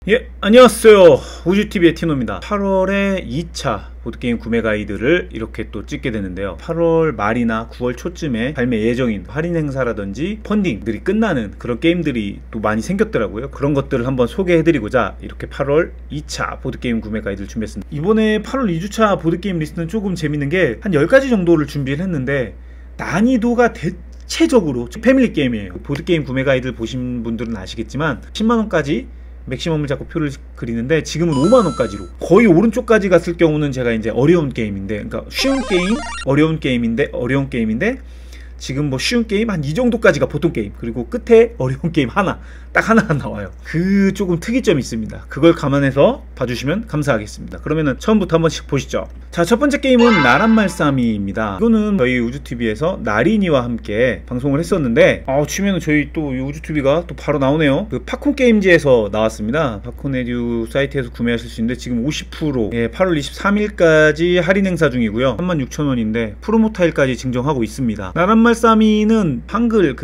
예, 안녕하세요. 우주TV의 티노입니다. 8월에 2차 보드게임 구매 가이드를 이렇게 또 찍게 되는데요. 8월 말이나 9월 초쯤에 발매 예정인 할인 행사라든지 펀딩들이 끝나는 그런 게임들이 또 많이 생겼더라고요. 그런 것들을 한번 소개해드리고자 이렇게 8월 2차 보드게임 구매 가이드를 준비했습니다. 이번에 8월 2주차 보드게임 리스트는 조금 재밌는 게 한 10가지 정도를 준비를 했는데 난이도가 대체적으로 패밀리 게임이에요. 보드게임 구매 가이드를 보신 분들은 아시겠지만 10만원까지 맥시멈을 잡고 표를 그리는데 지금은 5만원까지로 거의 오른쪽까지 갔을 경우는 제가 이제 어려운 게임인데, 그러니까 쉬운 게임, 어려운 게임인데 지금 뭐 쉬운 게임 한 이 정도까지가 보통 게임, 그리고 끝에 어려운 게임 하나, 딱 하나가 나와요. 그 조금 특이점이 있습니다. 그걸 감안해서 봐주시면 감사하겠습니다. 그러면은 처음부터 한 번씩 보시죠. 자, 첫 번째 게임은 나란말싸미입니다. 이거는 저희 우주TV에서 나린이와 함께 방송을 했었는데, 치면은 저희 또 우주TV가 또 바로 나오네요. 그 팝콘 게임즈에서 나왔습니다. 팝콘 에듀 사이트에서 구매하실 수 있는데 지금 50%, 8월 23일까지 할인 행사 중이고요. 36,000원인데 프로모 타일까지 증정하고 있습니다. 나란말싸미는 한글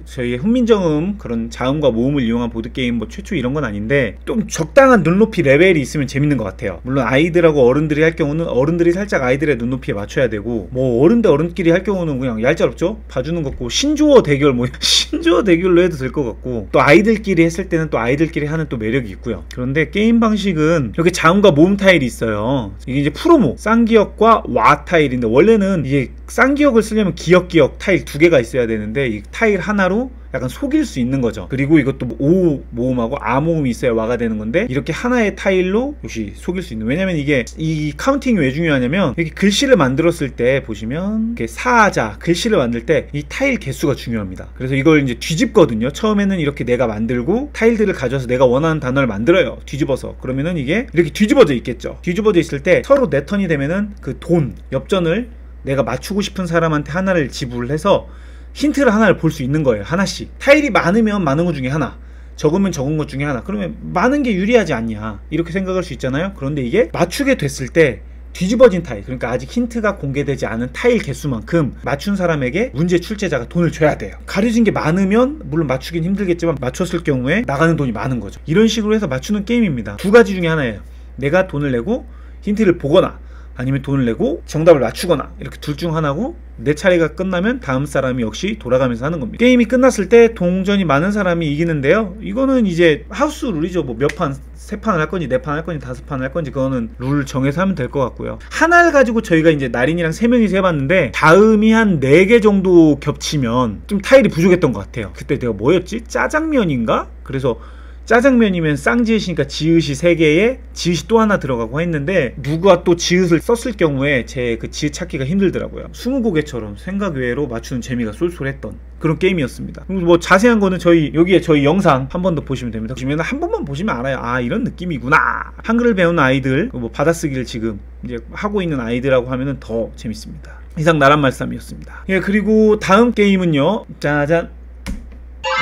저희의 훈민정음 그런 자음과 모음을 이용한 보드게임 뭐 최초 이런 건 아닌데 좀 적당한 눈높이 레벨이 있으면 재밌는 것 같아요. 물론 아이들하고 어른들이 할 경우는 어른들이 살짝 아이들의 눈높이에 맞춰야 되고, 뭐 어른끼리 할 경우는 그냥 얄짤없죠? 봐주는 거고, 신조어 대결 신조어 대결로 해도 될 것 같고, 또 아이들끼리 했을 때는 또 아이들끼리 하는 또 매력이 있고요. 그런데 게임 방식은 이렇게 자음과 모음 타일이 있어요. 이게 이제 프로모 쌍기역과 와 타일인데, 원래는 이게 쌍기역을 쓰려면 기역 타일 2개가 있어야 되는데 이 타일 하나로 약간 속일 수 있는 거죠. 그리고 이것도 오 모음하고 아 모음이 있어야 와가 되는 건데, 이렇게 하나의 타일로 역시 속일 수 있는. 왜냐면 이게 이 카운팅이 왜 중요하냐면, 이렇게 글씨를 만들었을 때 보시면 이렇게 사자 글씨를 만들 때 이 타일 개수가 중요합니다. 그래서 이걸 이제 뒤집거든요. 처음에는 이렇게 내가 만들고 타일들을 가져와서 내가 원하는 단어를 만들어요. 뒤집어서. 그러면은 이게 이렇게 뒤집어져 있겠죠. 뒤집어져 있을 때 서로 내 턴이 되면은 그 돈 엽전을 내가 맞추고 싶은 사람한테 하나를 지불을 해서 힌트를 하나를 볼 수 있는 거예요. 하나씩. 타일이 많으면 많은 것 중에 하나, 적으면 적은 것 중에 하나. 그러면 많은 게 유리하지 않냐, 이렇게 생각할 수 있잖아요. 그런데 이게 맞추게 됐을 때 뒤집어진 타일, 그러니까 아직 힌트가 공개되지 않은 타일 개수만큼 맞춘 사람에게 문제 출제자가 돈을 줘야 돼요. 가려진 게 많으면 물론 맞추긴 힘들겠지만 맞췄을 경우에 나가는 돈이 많은 거죠. 이런 식으로 해서 맞추는 게임입니다. 두 가지 중에 하나예요. 내가 돈을 내고 힌트를 보거나, 아니면 돈을 내고 정답을 맞추거나, 이렇게 둘 중 하나고, 내 차례가 끝나면 다음 사람이 역시 돌아가면서 하는 겁니다. 게임이 끝났을 때 동전이 많은 사람이 이기는데요. 이거는 이제 하우스 룰이죠. 뭐 몇 판, 3판을 할 건지 4판 할 건지 5판을 할 건지 그거는 룰 정해서 하면 될 것 같고요. 하나를 가지고 저희가 이제 나린이랑 3명이서 해봤는데 다음이 한 4개 정도 겹치면 좀 타일이 부족했던 것 같아요. 그때 내가 뭐였지? 짜장면인가? 그래서 짜장면이면 쌍지읒이니까 지읒이 3개에 지읒이 또 하나 들어가고 했는데, 누가 또 지읒을 썼을 경우에 제 그 지읒 찾기가 힘들더라고요. 20곡에처럼 생각 외로 맞추는 재미가 쏠쏠했던 그런 게임이었습니다. 뭐 자세한 거는 여기에 저희 영상 한 번 더 보시면 됩니다. 보시면 한 번만 보시면 알아요. 아, 이런 느낌이구나. 한글을 배우는 아이들, 뭐 받아쓰기를 지금 이제 하고 있는 아이들하고 하면은 더 재밌습니다. 이상 나란말싸미였습니다. 예, 그리고 다음 게임은요, 짜잔,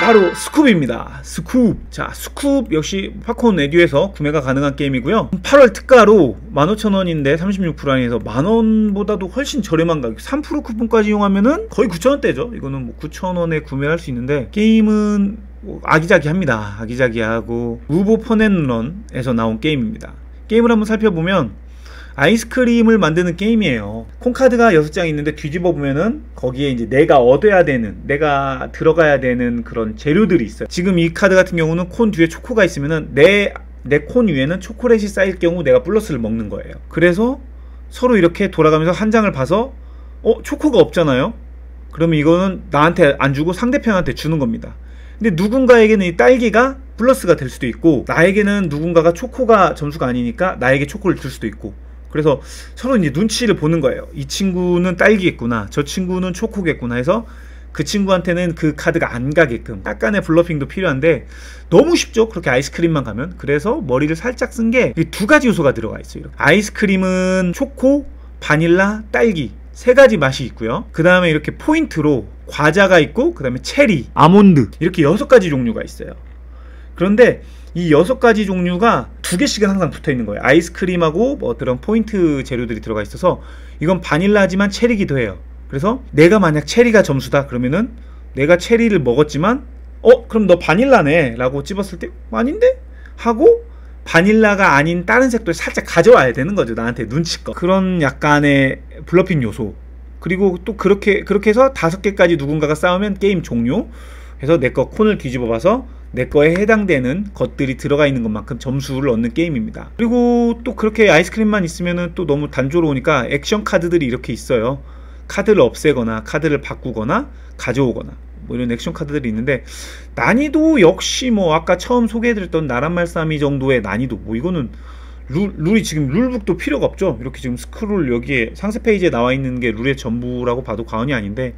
바로 스쿱입니다. 스쿱. 자, 스쿱 역시 팝콘 에듀에서 구매가 가능한 게임이고요. 8월 특가로 15,000원인데 36% 할인해서 만원보다도 훨씬 저렴한 가격, 3% 쿠폰까지 이용하면은 거의 9,000원대죠. 이거는 뭐 9,000원에 구매할 수 있는데, 게임은 뭐 아기자기합니다. 아기자기하고 우보 펀앤런에서 나온 게임입니다. 게임을 한번 살펴보면 아이스크림을 만드는 게임이에요. 콩카드가 6장 있는데 뒤집어 보면은 거기에 이제 내가 얻어야 되는, 내가 들어가야 되는 그런 재료들이 있어요. 지금 이 카드 같은 경우는 콘 뒤에 초코가 있으면은 내 콘 위에는 초콜릿이 쌓일 경우 내가 플러스를 먹는 거예요. 그래서 서로 이렇게 돌아가면서 한 장을 봐서 초코가 없잖아요. 그러면 이거는 나한테 안 주고 상대편한테 주는 겁니다. 근데 누군가에게는 이 딸기가 플러스가 될 수도 있고, 나에게는 누군가가 초코가 점수가 아니니까 나에게 초코를 줄 수도 있고, 그래서 서로 이제 눈치를 보는 거예요. 이 친구는 딸기겠구나, 저 친구는 초코겠구나 해서 그 친구한테는 그 카드가 안 가게끔 약간의 블러핑도 필요한데, 너무 쉽죠, 그렇게 아이스크림만 가면. 그래서 머리를 살짝 쓴 게 이 2가지 요소가 들어가 있어요. 이렇게. 아이스크림은 초코, 바닐라, 딸기 3가지 맛이 있고요. 그 다음에 이렇게 포인트로 과자가 있고, 그 다음에 체리, 아몬드, 이렇게 6가지 종류가 있어요. 그런데 이 6가지 종류가 2개씩은 항상 붙어있는 거예요. 아이스크림하고 뭐 그런 포인트 재료들이 들어가 있어서, 이건 바닐라지만 체리기도 해요. 그래서 내가 만약 체리가 점수다 그러면은, 내가 체리를 먹었지만 그럼 너 바닐라네 라고 찝었을 때 아닌데? 하고 바닐라가 아닌 다른 색도 살짝 가져와야 되는 거죠. 나한테 눈치껏. 그런 약간의 블러핑 요소. 그리고 또 그렇게 해서 5개까지 누군가가 싸우면 게임 종료. 해서 내 거 콘을 뒤집어 봐서 내 거에 해당되는 것들이 들어가 있는 것만큼 점수를 얻는 게임입니다. 그리고 또 그렇게 아이스크림만 있으면은 또 너무 단조로우니까 액션 카드들이 이렇게 있어요. 카드를 없애거나 카드를 바꾸거나 가져오거나 뭐 이런 액션 카드들이 있는데, 난이도 역시 뭐 아까 처음 소개해드렸던 나란말싸미 정도의 난이도, 뭐 이거는 룰이 지금 룰북도 필요가 없죠. 이렇게 지금 스크롤 여기에 상세 페이지에 나와 있는 게 룰의 전부라고 봐도 과언이 아닌데,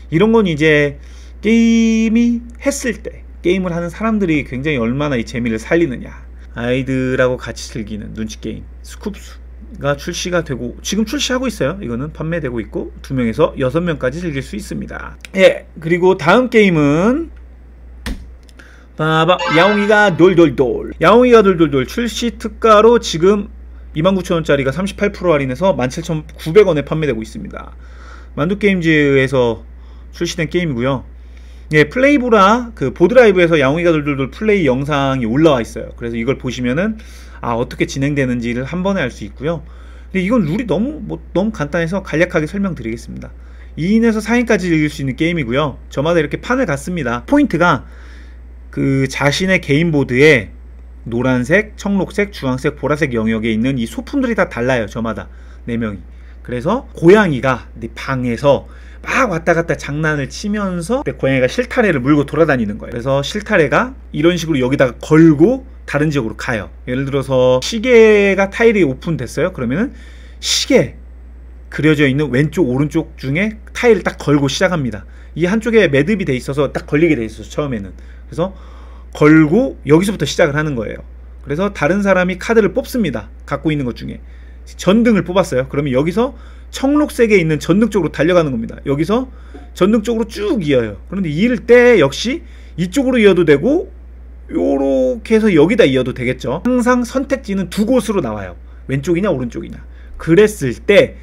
이런 건 이제 게임이 했을 때, 게임을 하는 사람들이 굉장히 얼마나 이 재미를 살리느냐, 아이들하고 같이 즐기는 눈치 게임 스쿱스가 출시가 되고, 지금 출시하고 있어요. 이거는 판매되고 있고 2명에서 6명까지 즐길 수 있습니다. 예, 그리고 다음 게임은 봐봐, 야옹이가 돌돌돌. 야옹이가 돌돌돌 출시 특가로 지금 29,000원짜리가 38% 할인해서 17,900원에 판매되고 있습니다. 만두게임즈에서 출시된 게임이고요. 예, 플레이보라 그 보드라이브에서 야옹이가 돌돌돌 플레이 영상이 올라와 있어요. 그래서 이걸 보시면은 어떻게 진행되는지를 한 번에 알 수 있고요. 근데 이건 룰이 너무 간단해서 간략하게 설명드리겠습니다. 2인에서 4인까지 즐길 수 있는 게임이고요. 저마다 이렇게 판을 갖습니다. 포인트가 그 자신의 개인보드에 노란색, 청록색, 주황색, 보라색 영역에 있는 이 소품들이 다 달라요. 저마다 4명이. 그래서 고양이가 방에서 막 왔다 갔다 장난을 치면서 고양이가 실타래를 물고 돌아다니는 거예요. 그래서 실타래가 이런 식으로 여기다가 걸고 다른 지역으로 가요. 예를 들어서 시계가 타일이 오픈됐어요. 그러면은 시계 그려져 있는 왼쪽 오른쪽 중에 타일을 딱 걸고 시작합니다. 이 한쪽에 매듭이 돼 있어서 딱 걸리게 돼 있어서 처음에는, 그래서 걸고 여기서부터 시작을 하는 거예요. 그래서 다른 사람이 카드를 뽑습니다. 갖고 있는 것 중에 전등을 뽑았어요. 그러면 여기서 청록색에 있는 전등 쪽으로 달려가는 겁니다. 여기서 전등 쪽으로 쭉 이어요. 그런데 이을 때 역시 이쪽으로 이어도 되고 요렇게 해서 여기다 이어도 되겠죠. 항상 선택지는 2곳으로 나와요. 왼쪽이냐 오른쪽이냐. 그랬을 때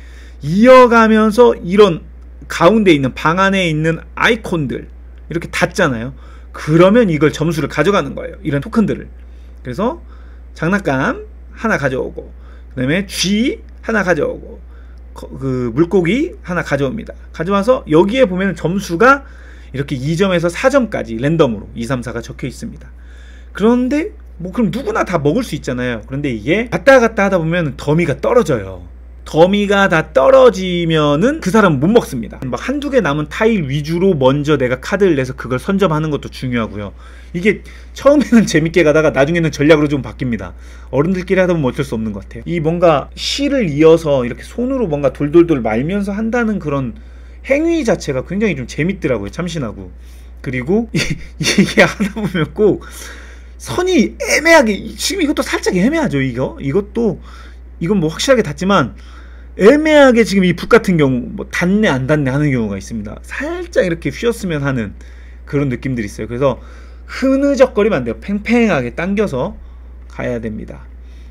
이어가면서 이런 가운데 있는 방 안에 있는 아이콘들 이렇게 닿잖아요. 그러면 이걸 점수를 가져가는 거예요. 이런 토큰들을. 그래서 장난감 하나 가져오고, 그 다음에 쥐 하나 가져오고, 그 물고기 하나 가져옵니다. 가져와서 여기에 보면 점수가 이렇게 2점에서 4점까지 랜덤으로 2, 3, 4가 적혀 있습니다. 그런데 뭐 그럼 누구나 다 먹을 수 있잖아요. 그런데 이게 갔다 갔다 하다 보면 더미가 떨어져요. 더미가 다 떨어지면은 그 사람은 못 먹습니다. 막 한두 개 남은 타일 위주로 먼저 내가 카드를 내서 그걸 선점하는 것도 중요하고요. 이게 처음에는 재밌게 가다가 나중에는 전략으로 좀 바뀝니다. 어른들끼리 하다 보면 어쩔 수 없는 것 같아요. 이 뭔가 실을 이어서 이렇게 손으로 뭔가 돌돌돌 말면서 한다는 그런 행위 자체가 굉장히 좀 재밌더라고요. 참신하고. 그리고 이게 하다 보면 꼭 선이 애매하게, 지금 이것도 살짝 애매하죠. 이건 뭐 확실하게 닿지만 애매하게 지금 이 북 같은 경우 뭐 닿네 안 닿네 하는 경우가 있습니다. 살짝 이렇게 휘었으면 하는 그런 느낌들이 있어요. 그래서 흐느적거리면 안 돼요. 팽팽하게 당겨서 가야 됩니다.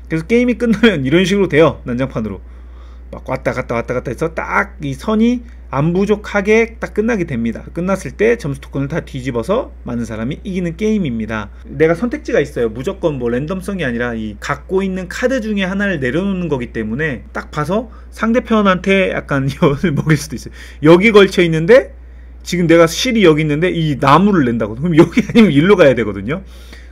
그래서 게임이 끝나면 이런 식으로 돼요. 난장판으로 막 왔다 갔다 해서 딱 이 선이 안 부족하게 딱 끝나게 됩니다. 끝났을 때 점수 토큰을 다 뒤집어서 많은 사람이 이기는 게임입니다. 내가 선택지가 있어요. 무조건 뭐 랜덤성이 아니라 이 갖고 있는 카드 중에 하나를 내려놓는 거기 때문에 딱 봐서 상대편한테 약간 연을 먹일 수도 있어요. 여기 걸쳐 있는데 지금 내가 실이 여기 있는데 이 나무를 낸다고, 그럼 여기 아니면 일로 가야 되거든요.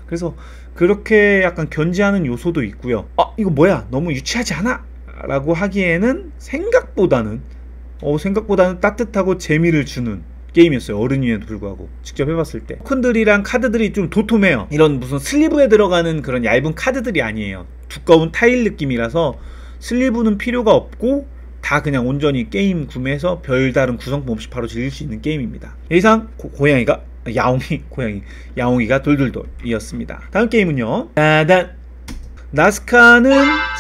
그래서 그렇게 약간 견제하는 요소도 있고요. 이거 뭐야, 너무 유치하지 않아? 라고 하기에는 생각보다는 따뜻하고 재미를 주는 게임이었어요. 어른임에도 불구하고 직접 해봤을 때 토큰들이랑 카드들이 좀 도톰해요. 이런 무슨 슬리브에 들어가는 그런 얇은 카드들이 아니에요. 두꺼운 타일 느낌이라서 슬리브는 필요가 없고 다 그냥 온전히 게임 구매해서 별다른 구성품 없이 바로 즐길 수 있는 게임입니다. 이상 야옹이가 돌돌돌이었습니다. 다음 게임은요, 짜잔, 나스카는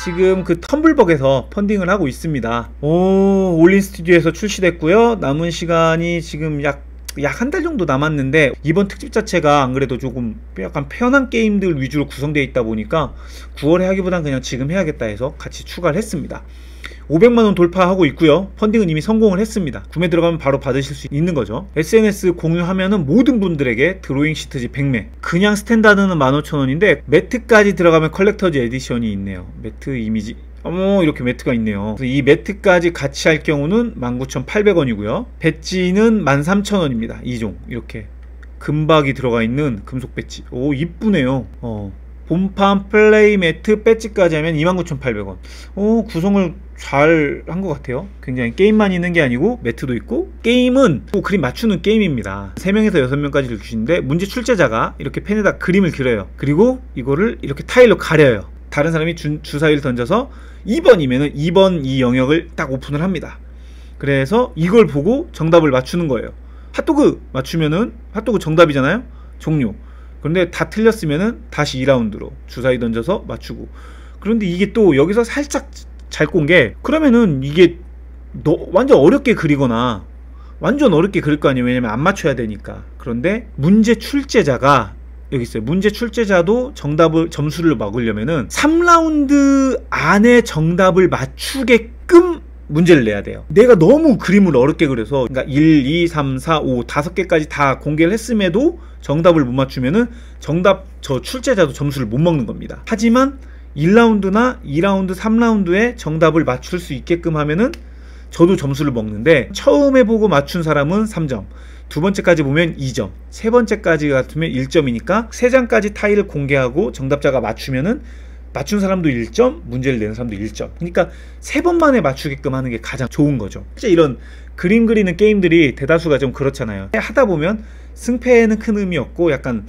지금 그 텀블벅에서 펀딩을 하고 있습니다. 올린 스튜디오에서 출시됐고요. 남은 시간이 지금 약 약 한 달 정도 남았는데 이번 특집 자체가 안 그래도 조금 약간 편한 게임들 위주로 구성되어 있다 보니까 9월에 하기보단 그냥 지금 해야겠다 해서 같이 추가를 했습니다. 500만원 돌파하고 있고요. 펀딩은 이미 성공을 했습니다. 구매 들어가면 바로 받으실 수 있는 거죠. SNS 공유하면은 모든 분들에게 드로잉 시트지 100매. 그냥 스탠다드는 15,000원인데 매트까지 들어가면 컬렉터즈 에디션이 있네요. 매트 이미지 어머, 이렇게 매트가 있네요. 이 매트까지 같이 할 경우는 19,800원이고요 배지는 13,000원입니다 2종 이렇게 금박이 들어가 있는 금속 배지. 오, 이쁘네요. 본판 플레이 매트 배지까지 하면 29,800원. 오, 구성을 잘 한 것 같아요. 굉장히 게임만 있는 게 아니고 매트도 있고, 게임은 또 그림 맞추는 게임입니다. 3명에서 6명까지를 주시는데 문제 출제자가 이렇게 펜에다 그림을 그려요. 그리고 이거를 이렇게 타일로 가려요. 다른 사람이 주사위를 던져서 2번이면은 2번 이 영역을 딱 오픈을 합니다. 그래서 이걸 보고 정답을 맞추는 거예요. 핫도그 맞추면은 핫도그 정답이잖아요. 종료. 그런데 다 틀렸으면은 다시 2라운드로 주사위 던져서 맞추고. 그런데 이게 또 여기서 살짝 잘 꼰 게, 그러면은 이게 완전 어렵게 그리거나 완전 어렵게 그릴 거 아니에요. 왜냐면 안 맞춰야 되니까. 그런데 문제 출제자가 여기 있어요. 문제 출제자도 점수를 먹으려면은 3라운드 안에 정답을 맞추게끔 문제를 내야 돼요. 내가 너무 그림을 어렵게 그려서, 그러니까 1, 2, 3, 4, 5, 5개까지 다 공개를 했음에도 정답을 못 맞추면은 저 출제자도 점수를 못 먹는 겁니다. 하지만 1라운드나 2라운드, 3라운드에 정답을 맞출 수 있게끔 하면은 저도 점수를 먹는데, 처음에 보고 맞춘 사람은 3점, 두 번째까지 보면 2점, 세 번째까지 같으면 1점이니까 3장까지 타일을 공개하고 정답자가 맞추면은 맞춘 사람도 1점, 문제를 내는 사람도 1점. 그러니까 3번 만에 맞추게끔 하는 게 가장 좋은 거죠. 진짜 이런 그림 그리는 게임들이 대다수가 좀 그렇잖아요. 하다 보면 승패에는 큰 의미 없고 약간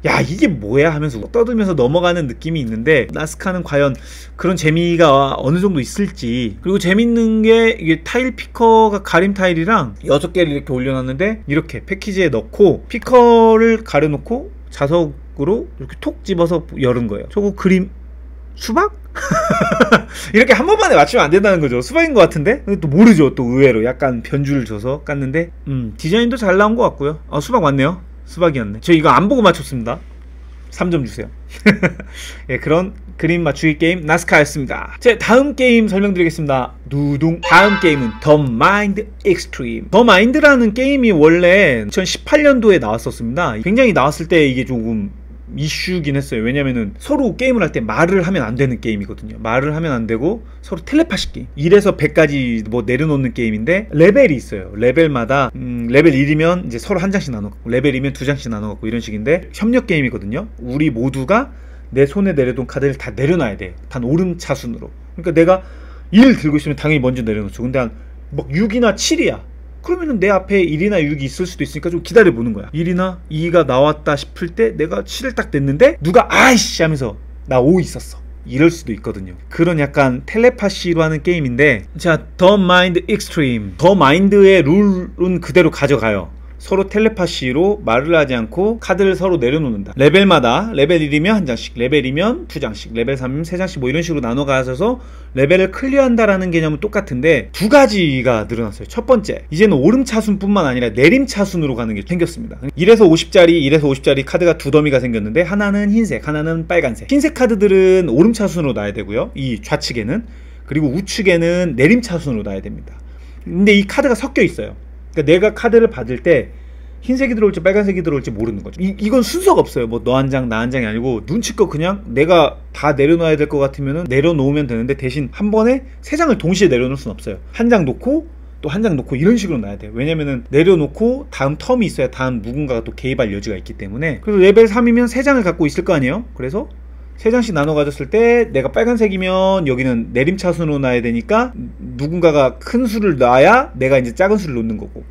야, 이게 뭐야 하면서 떠들면서 넘어가는 느낌이 있는데, 나스카는 과연 그런 재미가 어느 정도 있을지. 그리고 재밌는 게 이게 타일 피커가 가림 타일이랑 6개를 이렇게 올려놨는데, 이렇게 패키지에 넣고 피커를 가려놓고 자석으로 이렇게 톡 집어서 열은 거예요. 저거 그림 수박? 이렇게 한 번만에 맞추면 안 된다는 거죠. 수박인 것 같은데? 근데 또 모르죠. 또 의외로 약간 변주를 줘서 깠는데 디자인도 잘 나온 것 같고요. 수박 맞네요. 수박이었네. 저 이거 안 보고 맞췄습니다. 3점 주세요. 예, 그런 그림 맞추기 게임 나스카였습니다. 자, 다음 게임 설명드리겠습니다. 누둥. 다음 게임은 The Mind Extreme. The Mind라는 게임이 원래 2018년도에 나왔었습니다. 굉장히 나왔을 때 이게 조금 이슈긴 했어요. 왜냐면은 서로 게임을 할 때 말을 하면 안 되는 게임이거든요. 말을 하면 안 되고 서로 텔레파시 게임. 1에서 100까지 뭐 내려놓는 게임인데, 레벨이 있어요. 레벨마다 레벨 1이면 이제 서로 한 장씩 나눠 갖고, 레벨 2면 2장씩 나눠 갖고 이런 식인데, 협력 게임이거든요. 우리 모두가 내 손에 내려둔 카드를 다 내려놔야 돼. 단 오름차순으로. 그러니까 내가 1을 들고 있으면 당연히 먼저 내려놓죠. 근데 한 막 6이나 7이야. 그러면은 내 앞에 1이나 6이 있을 수도 있으니까 좀 기다려 보는 거야. 1이나 2가 나왔다 싶을 때 내가 7을 딱 냈는데 누가 아이씨 하면서 나 5 있었어. 이럴 수도 있거든요. 그런 약간 텔레파시로 하는 게임인데, 자, The Mind Extreme. The Mind의 룰은 그대로 가져가요. 서로 텔레파시로 말을 하지 않고 카드를 서로 내려놓는다. 레벨마다 레벨 1이면 한 장씩, 레벨 2면 2장씩, 레벨 3이면 3장씩 뭐 이런 식으로 나눠 가셔서 레벨을 클리어한다라는 개념은 똑같은데, 두 가지가 늘어났어요. 첫 번째, 이제는 오름차순뿐만 아니라 내림차순으로 가는 게 생겼습니다. 1에서 50짜리 카드가 두 더미가 생겼는데, 하나는 흰색, 하나는 빨간색. 흰색 카드들은 오름차순으로 놔야 되고요, 이 좌측에는. 그리고 우측에는 내림차순으로 놔야 됩니다. 근데 이 카드가 섞여 있어요. 그러니까 내가 카드를 받을 때 흰색이 들어올지 빨간색이 들어올지 모르는 거죠. 이건 순서가 없어요. 뭐 너 한 장, 나 한 장이 아니고 눈치껏 그냥 내가 다 내려놔야 될 것 같으면은 내려놓으면 되는데, 대신 한 번에 3장을 동시에 내려놓을 수는 없어요. 한 장 놓고 또 한 장 놓고 이런 식으로 놔야 돼요. 왜냐면은 내려놓고 다음 텀이 있어야 다음 누군가가 또 개입할 여지가 있기 때문에. 그래서 레벨 3이면 3장을 갖고 있을 거 아니에요. 그래서 3장씩 나눠 가졌을 때 내가 빨간색이면 여기는 내림차순으로 놔야 되니까 누군가가 큰 수를 놔야 내가 이제 작은 수를 놓는 거고,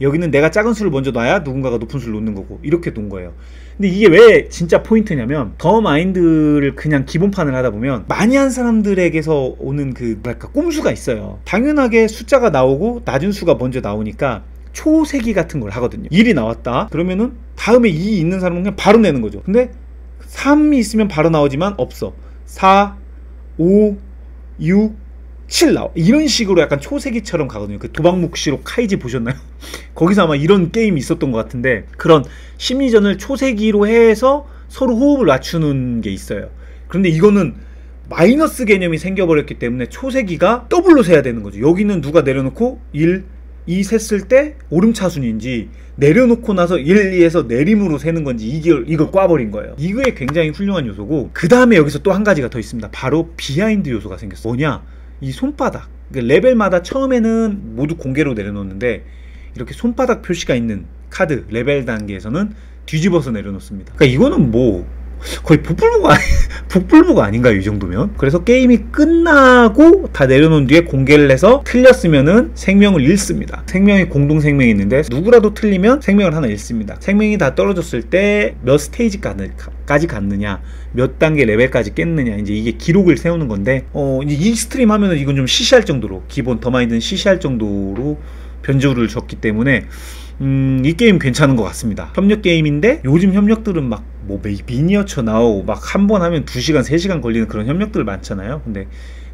여기는 내가 작은 수를 먼저 놔야 누군가가 높은 수를 놓는 거고, 이렇게 놓은 거예요. 근데 이게 왜 진짜 포인트냐면, 더 마인드를 그냥 기본판을 하다 보면 많이 한 사람들에게서 오는 그 뭐랄까 꼼수가 있어요. 당연하게 숫자가 나오고 낮은 수가 먼저 나오니까 초세기 같은 걸 하거든요. 1이 나왔다 그러면은 다음에 2 있는 사람은 그냥 바로 내는 거죠. 근데 3이 있으면 바로 나오지만 없어. 4, 5, 6, 7 나와. 이런 식으로 약간 초세기처럼 가거든요. 그 도박묵시록 카이지 보셨나요? 거기서 아마 이런 게임이 있었던 것 같은데, 그런 심리전을 초세기로 해서 서로 호흡을 맞추는 게 있어요. 그런데 이거는 마이너스 개념이 생겨버렸기 때문에 초세기가 더블로 세야 되는 거죠. 여기는 누가 내려놓고 1, 2 셌을 때 오름차순인지, 내려놓고 나서 1, 2에서 내림으로 세는 건지, 이걸 꽈버린 거예요. 이거에 굉장히 훌륭한 요소고, 그 다음에 여기서 또 한 가지가 더 있습니다. 바로 비하인드 요소가 생겼어. 뭐냐? 이 손바닥. 레벨마다 처음에는 모두 공개로 내려놓는데, 이렇게 손바닥 표시가 있는 카드 레벨 단계에서는 뒤집어서 내려놓습니다. 그러니까 이거는 뭐 거의 북불무가 아닌가요, 이 정도면? 그래서 게임이 끝나고 다 내려놓은 뒤에 공개를 해서 틀렸으면은 생명을 잃습니다. 생명이 공동생명이 있는데 누구라도 틀리면 생명을 하나 잃습니다. 생명이 다 떨어졌을 때 몇 스테이지까지 갔느냐, 몇 단계 레벨까지 깼느냐, 이제 이게 기록을 세우는 건데, 이제 이 스트림 하면은 이건 좀 시시할 정도로, 기본 더마인드는 시시할 정도로 변주를 줬기 때문에 이 게임 괜찮은 것 같습니다. 협력 게임인데, 요즘 협력들은 막 뭐 미니어처 나오고 막 한 번 하면 2시간 3시간 걸리는 그런 협력들 많잖아요. 근데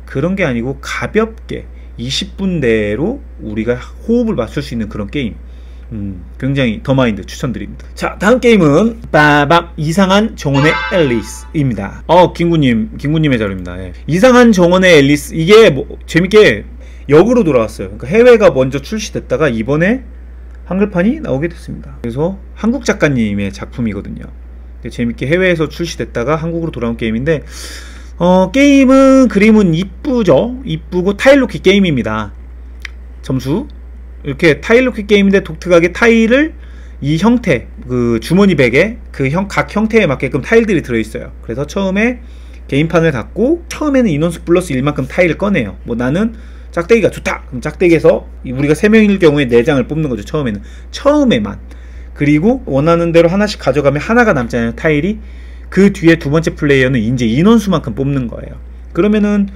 그런 게 아니고 가볍게 20분 내로 우리가 호흡을 맞출 수 있는 그런 게임, 굉장히 더마인드 추천드립니다. 자, 다음 게임은 빠밤, 이상한 정원의 앨리스입니다. 김구님의 자료입니다. 예. 이상한 정원의 앨리스, 이게 뭐 재밌게 역으로 돌아왔어요. 그러니까 해외가 먼저 출시됐다가 이번에 한글판이 나오게 됐습니다. 그래서 한국 작가님의 작품이거든요. 재밌게 해외에서 출시됐다가 한국으로 돌아온 게임인데, 게임은 그림은 이쁘죠. 이쁘고 타일로키 게임입니다. 점수 이렇게 타일로키 게임인데, 독특하게 타일을 이 형태, 그 주머니 백에 각 형태에 맞게끔 타일들이 들어있어요. 그래서 처음에 게임판을 갖고, 처음에는 인원수 플러스 1만큼 타일을 꺼내요. 뭐 나는 짝대기가 좋다! 그럼 짝대기에서 우리가 3명일 경우에 4장을 뽑는 거죠. 처음에만. 그리고 원하는 대로 하나씩 가져가면 하나가 남잖아요, 타일이. 그 뒤에 두 번째 플레이어는 이제 인원수만큼 뽑는 거예요. 그러면은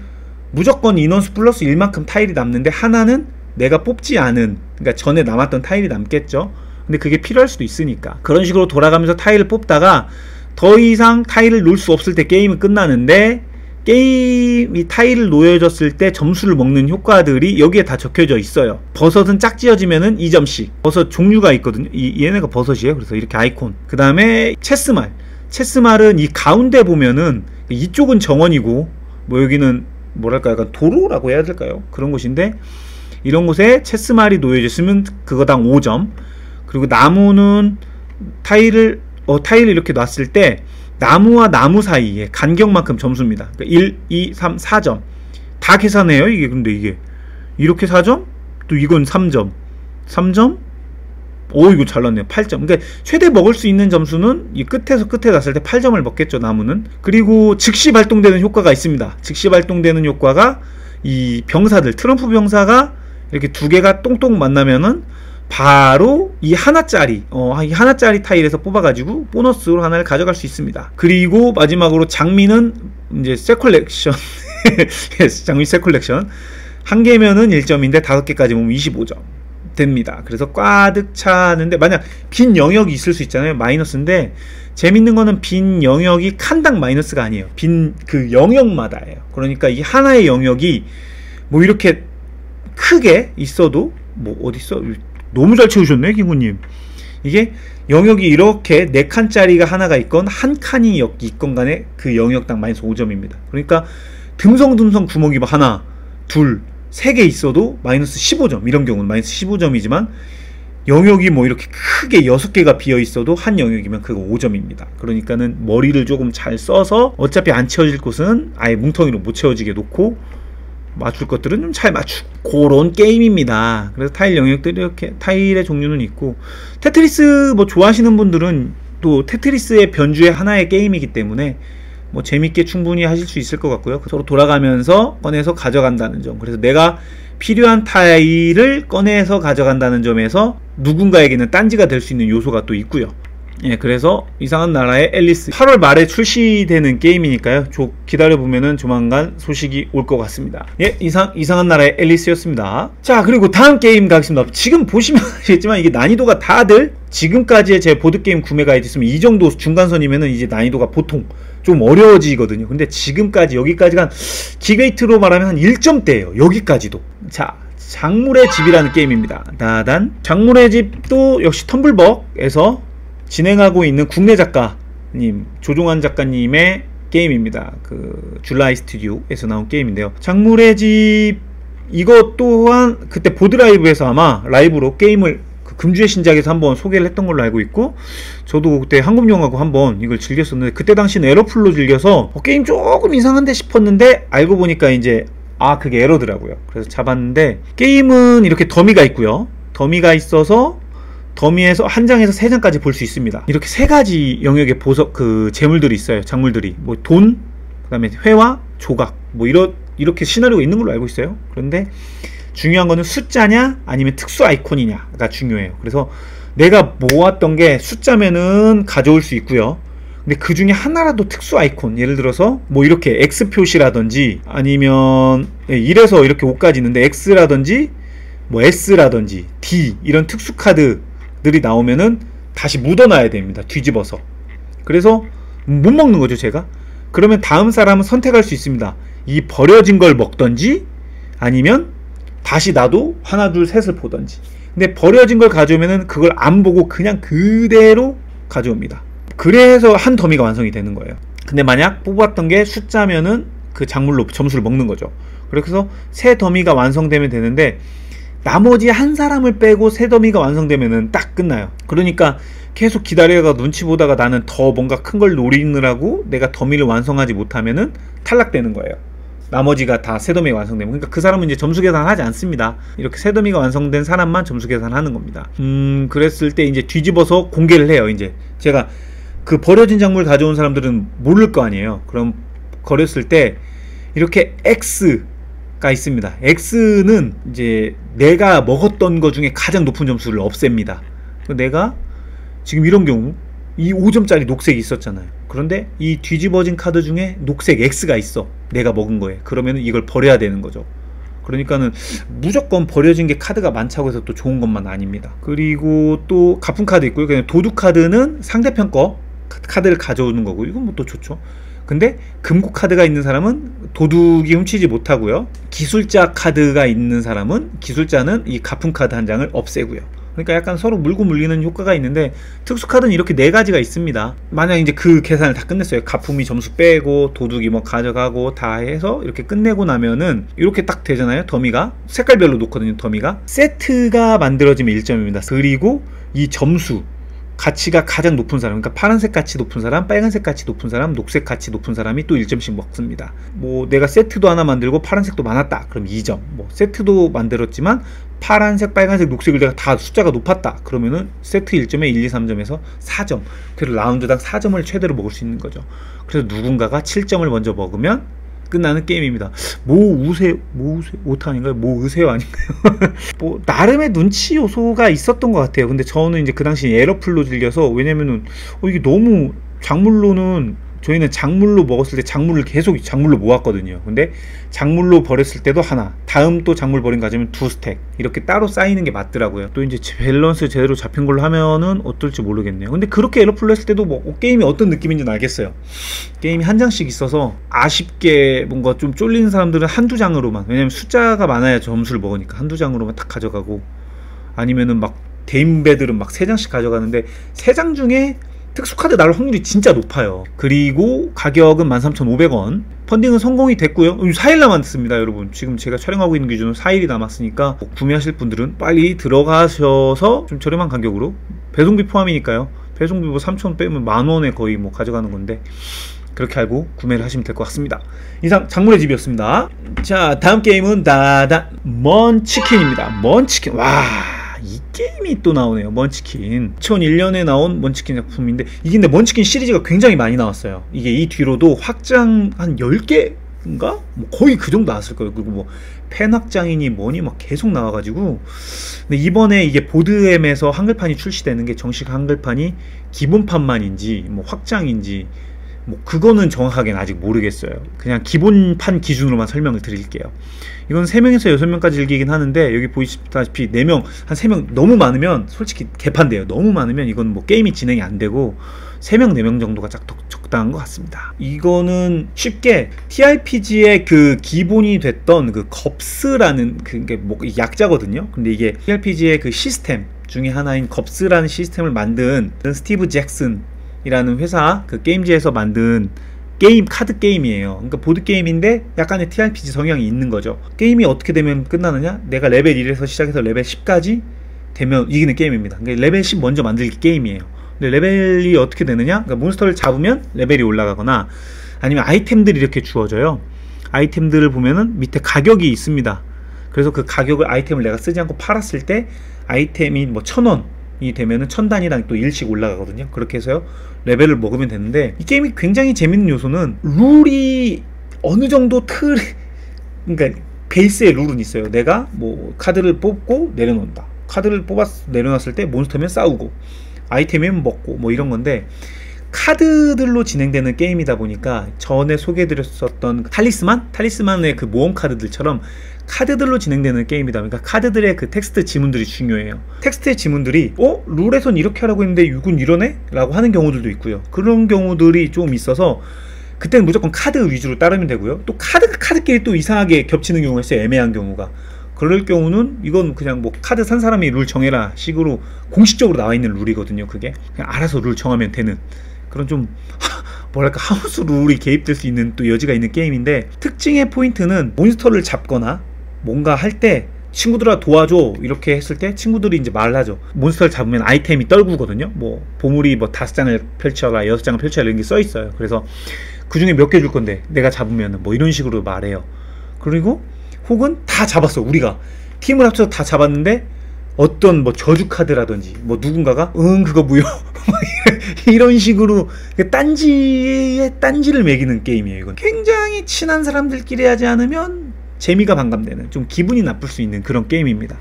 무조건 인원수 플러스 1만큼 타일이 남는데, 하나는 내가 뽑지 않은, 그러니까 전에 남았던 타일이 남겠죠. 근데 그게 필요할 수도 있으니까. 그런 식으로 돌아가면서 타일을 뽑다가 더 이상 타일을 놓을 수 없을 때 게임은 끝나는데, 게임이 타일을 놓여졌을 때 점수를 먹는 효과들이 여기에 다 적혀져 있어요. 버섯은 짝지어지면은 2점씩. 버섯 종류가 있거든요. 얘네가 버섯이에요. 그래서 이렇게 아이콘. 그 다음에 체스말은 이 가운데 보면은, 이쪽은 정원이고, 뭐 여기는 뭐랄까 약간 도로라고 해야 될까요? 그런 곳인데, 이런 곳에 체스말이 놓여져 있으면 그거당 5점. 그리고 나무는 타일을 이렇게 놨을 때 나무와 나무 사이에 간격만큼 점수입니다. 그러니까 1, 2, 3, 4점. 다 계산해요, 이게. 근데 이게. 이렇게 4점? 또 이건 3점. 3점? 이거 잘났네요. 8점. 그러니까 최대 먹을 수 있는 점수는 이 끝에서 끝에 갔을 때 8점을 먹겠죠, 나무는. 그리고 즉시 발동되는 효과가 있습니다. 즉시 발동되는 효과가, 이 병사들, 트럼프 병사가 이렇게 두 개가 똥똥 만나면은 바로 이 하나짜리 타일에서 뽑아가지고 보너스로 하나를 가져갈 수 있습니다. 그리고 마지막으로 장미는 이제 세컬렉션 장미 세컬렉션 한 개면은 1점인데 5개까지 보면 25점 됩니다. 그래서 꽈득 차는데, 만약 빈 영역이 있을 수 있잖아요. 마이너스인데, 재밌는 거는 빈 영역이 칸당 마이너스가 아니에요. 빈 그 영역마다예요. 그러니까 이 하나의 영역이 뭐 이렇게 크게 있어도, 뭐 어딨어? 너무 잘 채우셨네, 김구님. 이게 영역이 이렇게 4칸짜리가 하나가 있건 한 칸이 있건 간에 그 영역당 마이너스 5점입니다. 그러니까 듬성듬성 구멍이 뭐 하나, 둘, 3개 있어도 마이너스 15점. 이런 경우는 마이너스 15점이지만, 영역이 뭐 이렇게 크게 6개가 비어 있어도 한 영역이면 그거 5점입니다. 그러니까는 머리를 조금 잘 써서, 어차피 안 채워질 곳은 아예 뭉텅이로 못 채워지게 놓고, 맞출 것들은 좀 잘 맞추고, 그런 게임입니다. 그래서 타일 영역들이 이렇게, 타일의 종류는 있고, 테트리스 뭐 좋아하시는 분들은 또 테트리스의 변주의 하나의 게임이기 때문에 뭐 재밌게 충분히 하실 수 있을 것 같고요. 서로 돌아가면서 꺼내서 가져간다는 점, 그래서 내가 필요한 타일을 꺼내서 가져간다는 점에서 누군가에게는 딴지가 될 수 있는 요소가 또 있고요. 예, 그래서 이상한 나라의 앨리스 8월 말에 출시되는 게임이니까요. 기다려보면은 조만간 소식이 올 것 같습니다. 예, 이상한 나라의 앨리스였습니다. 자, 그리고 다음 게임 가겠습니다. 지금 보시면 아시겠지만 이게 난이도가 다들 지금까지의 제 보드게임 구매 가이드 있으면 이 정도 중간선이면은 이제 난이도가 보통 좀 어려워지거든요. 근데 지금까지 여기까지가 기게이트로 말하면 한 1점대예요. 여기까지도. 자, 작물의 집이라는 게임입니다. 따단. 작물의 집도 역시 텀블벅에서 진행하고 있는 국내 작가님, 조종환 작가님의 게임입니다. 그 줄라이 스튜디오에서 나온 게임인데요. 작물의 집 이것 또한 그때 보드라이브에서 아마 라이브로 게임을 그 금주의 신작에서 한번 소개를 했던 걸로 알고 있고, 저도 그때 한국영화고 한번 이걸 즐겼었는데 그때 당시는 에러풀로 즐겨서 게임 조금 이상한데 싶었는데 알고 보니까 이제 그게 에러더라고요. 그래서 잡았는데 게임은 이렇게 더미가 있고요. 더미가 있어서 더미에서 한 장에서 세 장까지 볼 수 있습니다. 이렇게 세 가지 영역의 보석 그 재물들이 있어요. 작물들이 뭐 돈, 그다음에 회화, 조각 뭐 이렇게 시나리오가 있는 걸로 알고 있어요. 그런데 중요한 거는 숫자냐 아니면 특수 아이콘이냐가 중요해요. 그래서 내가 모았던 게 숫자면은 가져올 수 있고요. 근데 그 중에 하나라도 특수 아이콘, 예를 들어서 뭐 이렇게 X 표시라든지 아니면 1에서 이렇게 5까지 있는데 X라든지 뭐 S라든지 D 이런 특수 카드들이 나오면은 다시 묻어놔야 됩니다. 뒤집어서. 그래서 못 먹는 거죠, 제가. 그러면 다음 사람은 선택할 수 있습니다. 이 버려진 걸 먹던지 아니면 다시 나도 하나 둘 셋을 보던지. 근데 버려진 걸 가져오면은 그걸 안 보고 그냥 그대로 가져옵니다. 그래서 한 더미가 완성이 되는 거예요. 근데 만약 뽑았던 게 숫자면은 그 작물로 점수를 먹는 거죠. 그래서 세 더미가 완성되면 되는데 나머지 한 사람을 빼고 세 더미가 완성되면은 딱 끝나요. 그러니까 계속 기다려가 눈치 보다가 나는 더 뭔가 큰 걸 노리느라고 내가 더미를 완성하지 못하면은 탈락되는 거예요. 나머지가 다 세 더미가 완성되면. 그러니까 그 사람은 이제 점수 계산하지 않습니다. 이렇게 세 더미가 완성된 사람만 점수 계산하는 겁니다. 그랬을 때 이제 뒤집어서 공개를 해요. 이제 제가 그 버려진 작물 가져온 사람들은 모를 거 아니에요. 그럼 버렸을 때 이렇게 X가 있습니다. X는 이제 내가 먹었던 거 중에 가장 높은 점수를 없앱니다. 내가 지금 이런 경우 이 5점짜리 녹색이 있었잖아요. 그런데 이 뒤집어진 카드 중에 녹색 X가 있어. 내가 먹은 거에. 그러면 이걸 버려야 되는 거죠. 그러니까는 무조건 버려진 게 카드가 많다고 해서 또 좋은 것만 아닙니다. 그리고 또 가품 카드 있고요. 그냥 도둑 카드는 상대편 거 카드를 가져오는 거고, 이건 뭐 또 좋죠. 근데 금고 카드가 있는 사람은 도둑이 훔치지 못하고요. 기술자 카드가 있는 사람은 기술자는 이 가품 카드 한 장을 없애고요. 그러니까 약간 서로 물고 물리는 효과가 있는데, 특수 카드는 이렇게 네 가지가 있습니다. 만약 이제 그 계산을 다 끝냈어요. 가품이 점수 빼고 도둑이 뭐 가져가고 다 해서 이렇게 끝내고 나면은 이렇게 딱 되잖아요. 더미가 색깔별로 놓거든요. 더미가 세트가 만들어지면 1점입니다. 그리고 이 점수 가치가 가장 높은 사람, 그러니까 파란색 가치 높은 사람, 빨간색 가치 높은 사람, 녹색 가치 높은 사람이 또 1점씩 먹습니다. 뭐 내가 세트도 하나 만들고 파란색도 많았다, 그럼 2점. 뭐 세트도 만들었지만 파란색, 빨간색, 녹색을 내가 다 숫자가 높았다, 그러면은 세트 1점에 1, 2, 3점에서 4점. 그래서 라운드당 4점을 최대로 먹을 수 있는 거죠. 그래서 누군가가 7점을 먼저 먹으면 끝나는 게임입니다. 모우세요 아닌가요? 모으세요 아닌가요? 뭐 나름의 눈치 요소가 있었던 것 같아요. 근데 저는 이제 그 당시 에러풀로 즐겨서, 왜냐면은 이게 너무 작물로는, 저희는 작물로 먹었을 때 작물을 계속 작물로 모았거든요. 근데 작물로 버렸을 때도 하나, 다음 또 작물 버린 거 가지면 두 스택, 이렇게 따로 쌓이는 게 맞더라고요. 또 이제 밸런스 제대로 잡힌 걸로 하면은 어떨지 모르겠네요. 근데 그렇게 에러풀로 했을 때도 뭐 게임이 어떤 느낌인지는 알겠어요. 게임이 한 장씩 있어서 아쉽게 뭔가 좀 쫄리는 사람들은 한두 장으로만, 왜냐면 숫자가 많아야 점수를 먹으니까 한두 장으로만 딱 가져가고, 아니면은 막 대인배들은 막 세 장씩 가져가는데 세 장 중에 특수카드 나올 확률이 진짜 높아요. 그리고 가격은 13,500원. 펀딩은 성공이 됐고요. 4일 남았습니다, 여러분. 지금 제가 촬영하고 있는 기준으로 4일이 남았으니까 구매하실 분들은 빨리 들어가셔서 좀 저렴한 가격으로, 배송비 포함이니까요. 배송비 뭐 3,000원 빼면 10,000원에 거의 뭐 가져가는 건데, 그렇게 알고 구매를 하시면 될 것 같습니다. 이상 작물의 집이었습니다. 자, 다음 게임은 먼치킨입니다. 먼치킨. 와, 이 게임이 또 나오네요. 먼치킨. 2001년에 나온 먼치킨 작품인데, 이게 근데 먼치킨 시리즈가 굉장히 많이 나왔어요. 이게 이 뒤로도 확장 한 10개인가? 뭐 거의 그 정도 나왔을 거예요. 그리고 뭐 팬 확장이니 뭐니 막 계속 나와가지고. 근데 이번에 이게 보드엠에서 한글판이 출시되는 게, 정식 한글판이 기본판만인지 뭐 확장인지 뭐 그거는 정확하게는 아직 모르겠어요. 그냥 기본판 기준으로만 설명을 드릴게요. 이건 3명에서 6명까지 즐기긴 하는데, 여기 보시다시피 4명, 한 3명 너무 많으면 솔직히 개판돼요. 너무 많으면 이건 뭐 게임이 진행이 안 되고 3명, 4명 정도가 딱 적당한 것 같습니다. 이거는 쉽게 TRPG의 그 기본이 됐던 그 겁스라는 그게 뭐 약자거든요. 근데 이게 TRPG의 그 시스템 중에 하나인 겁스라는 시스템을 만든 스티브 잭슨이라는 회사 그 게임즈에서 만든 게임, 카드 게임이에요. 그러니까 보드 게임인데 약간의 TRPG 성향이 있는 거죠. 게임이 어떻게 되면 끝나느냐? 내가 레벨 1에서 시작해서 레벨 10까지 되면 이기는 게임입니다. 그러니까 레벨 10 먼저 만들기 게임이에요. 근데 레벨이 어떻게 되느냐? 그러니까 몬스터를 잡으면 레벨이 올라가거나 아니면 아이템들이 이렇게 주어져요. 아이템들을 보면은 밑에 가격이 있습니다. 그래서 그 가격을 아이템을 내가 쓰지 않고 팔았을 때 아이템이 뭐 1000원이 되면은 1000단위당 또 1씩 올라가거든요. 그렇게 해서요 레벨을 먹으면 되는데, 이 게임이 굉장히 재밌는 요소는 룰이 어느 정도 그러니까 베이스의 룰은 있어요. 내가 뭐 카드를 뽑고 내려놓는다. 카드를 내려놨을 때 몬스터면 싸우고 아이템이면 먹고 뭐 이런 건데, 카드들로 진행되는 게임이다 보니까 전에 소개해드렸었던 탈리스만의 그 모험 카드들처럼 카드들로 진행되는 게임이다 보니까 카드들의 그 텍스트 지문들이 중요해요. 텍스트의 지문들이 룰에선 이렇게 하라고 했는데 이건 이러네? 라고 하는 경우들도 있고요. 그런 경우들이 좀 있어서 그때는 무조건 카드 위주로 따르면 되고요. 또 카드끼리 또 이상하게 겹치는 경우가 있어요. 애매한 경우가. 그럴 경우는 이건 그냥 뭐 카드 산 사람이 룰 정해라 식으로 공식적으로 나와 있는 룰이거든요. 그게 그냥 알아서 룰 정하면 되는 그런 좀 뭐랄까 하우스 룰이 개입될 수 있는 또 여지가 있는 게임인데, 특징의 포인트는 몬스터를 잡거나 뭔가 할 때 친구들아 도와줘 이렇게 했을 때 친구들이 이제 말을 하죠. 몬스터를 잡으면 아이템이 떨구거든요. 뭐 보물이 뭐 5장을 펼쳐라 6장을 펼쳐라 이런 게 써 있어요. 그래서 그 중에 몇 개 줄 건데 내가 잡으면 뭐 이런 식으로 말해요. 그리고 혹은 다 잡았어. 우리가 팀을 합쳐서 다 잡았는데 어떤 뭐 저주 카드라든지 뭐 누군가가 그거 무효 이런 식으로 딴지를 매기는 게임이에요. 이건 굉장히 친한 사람들끼리 하지 않으면 재미가 반감되는, 좀 기분이 나쁠 수 있는 그런 게임입니다.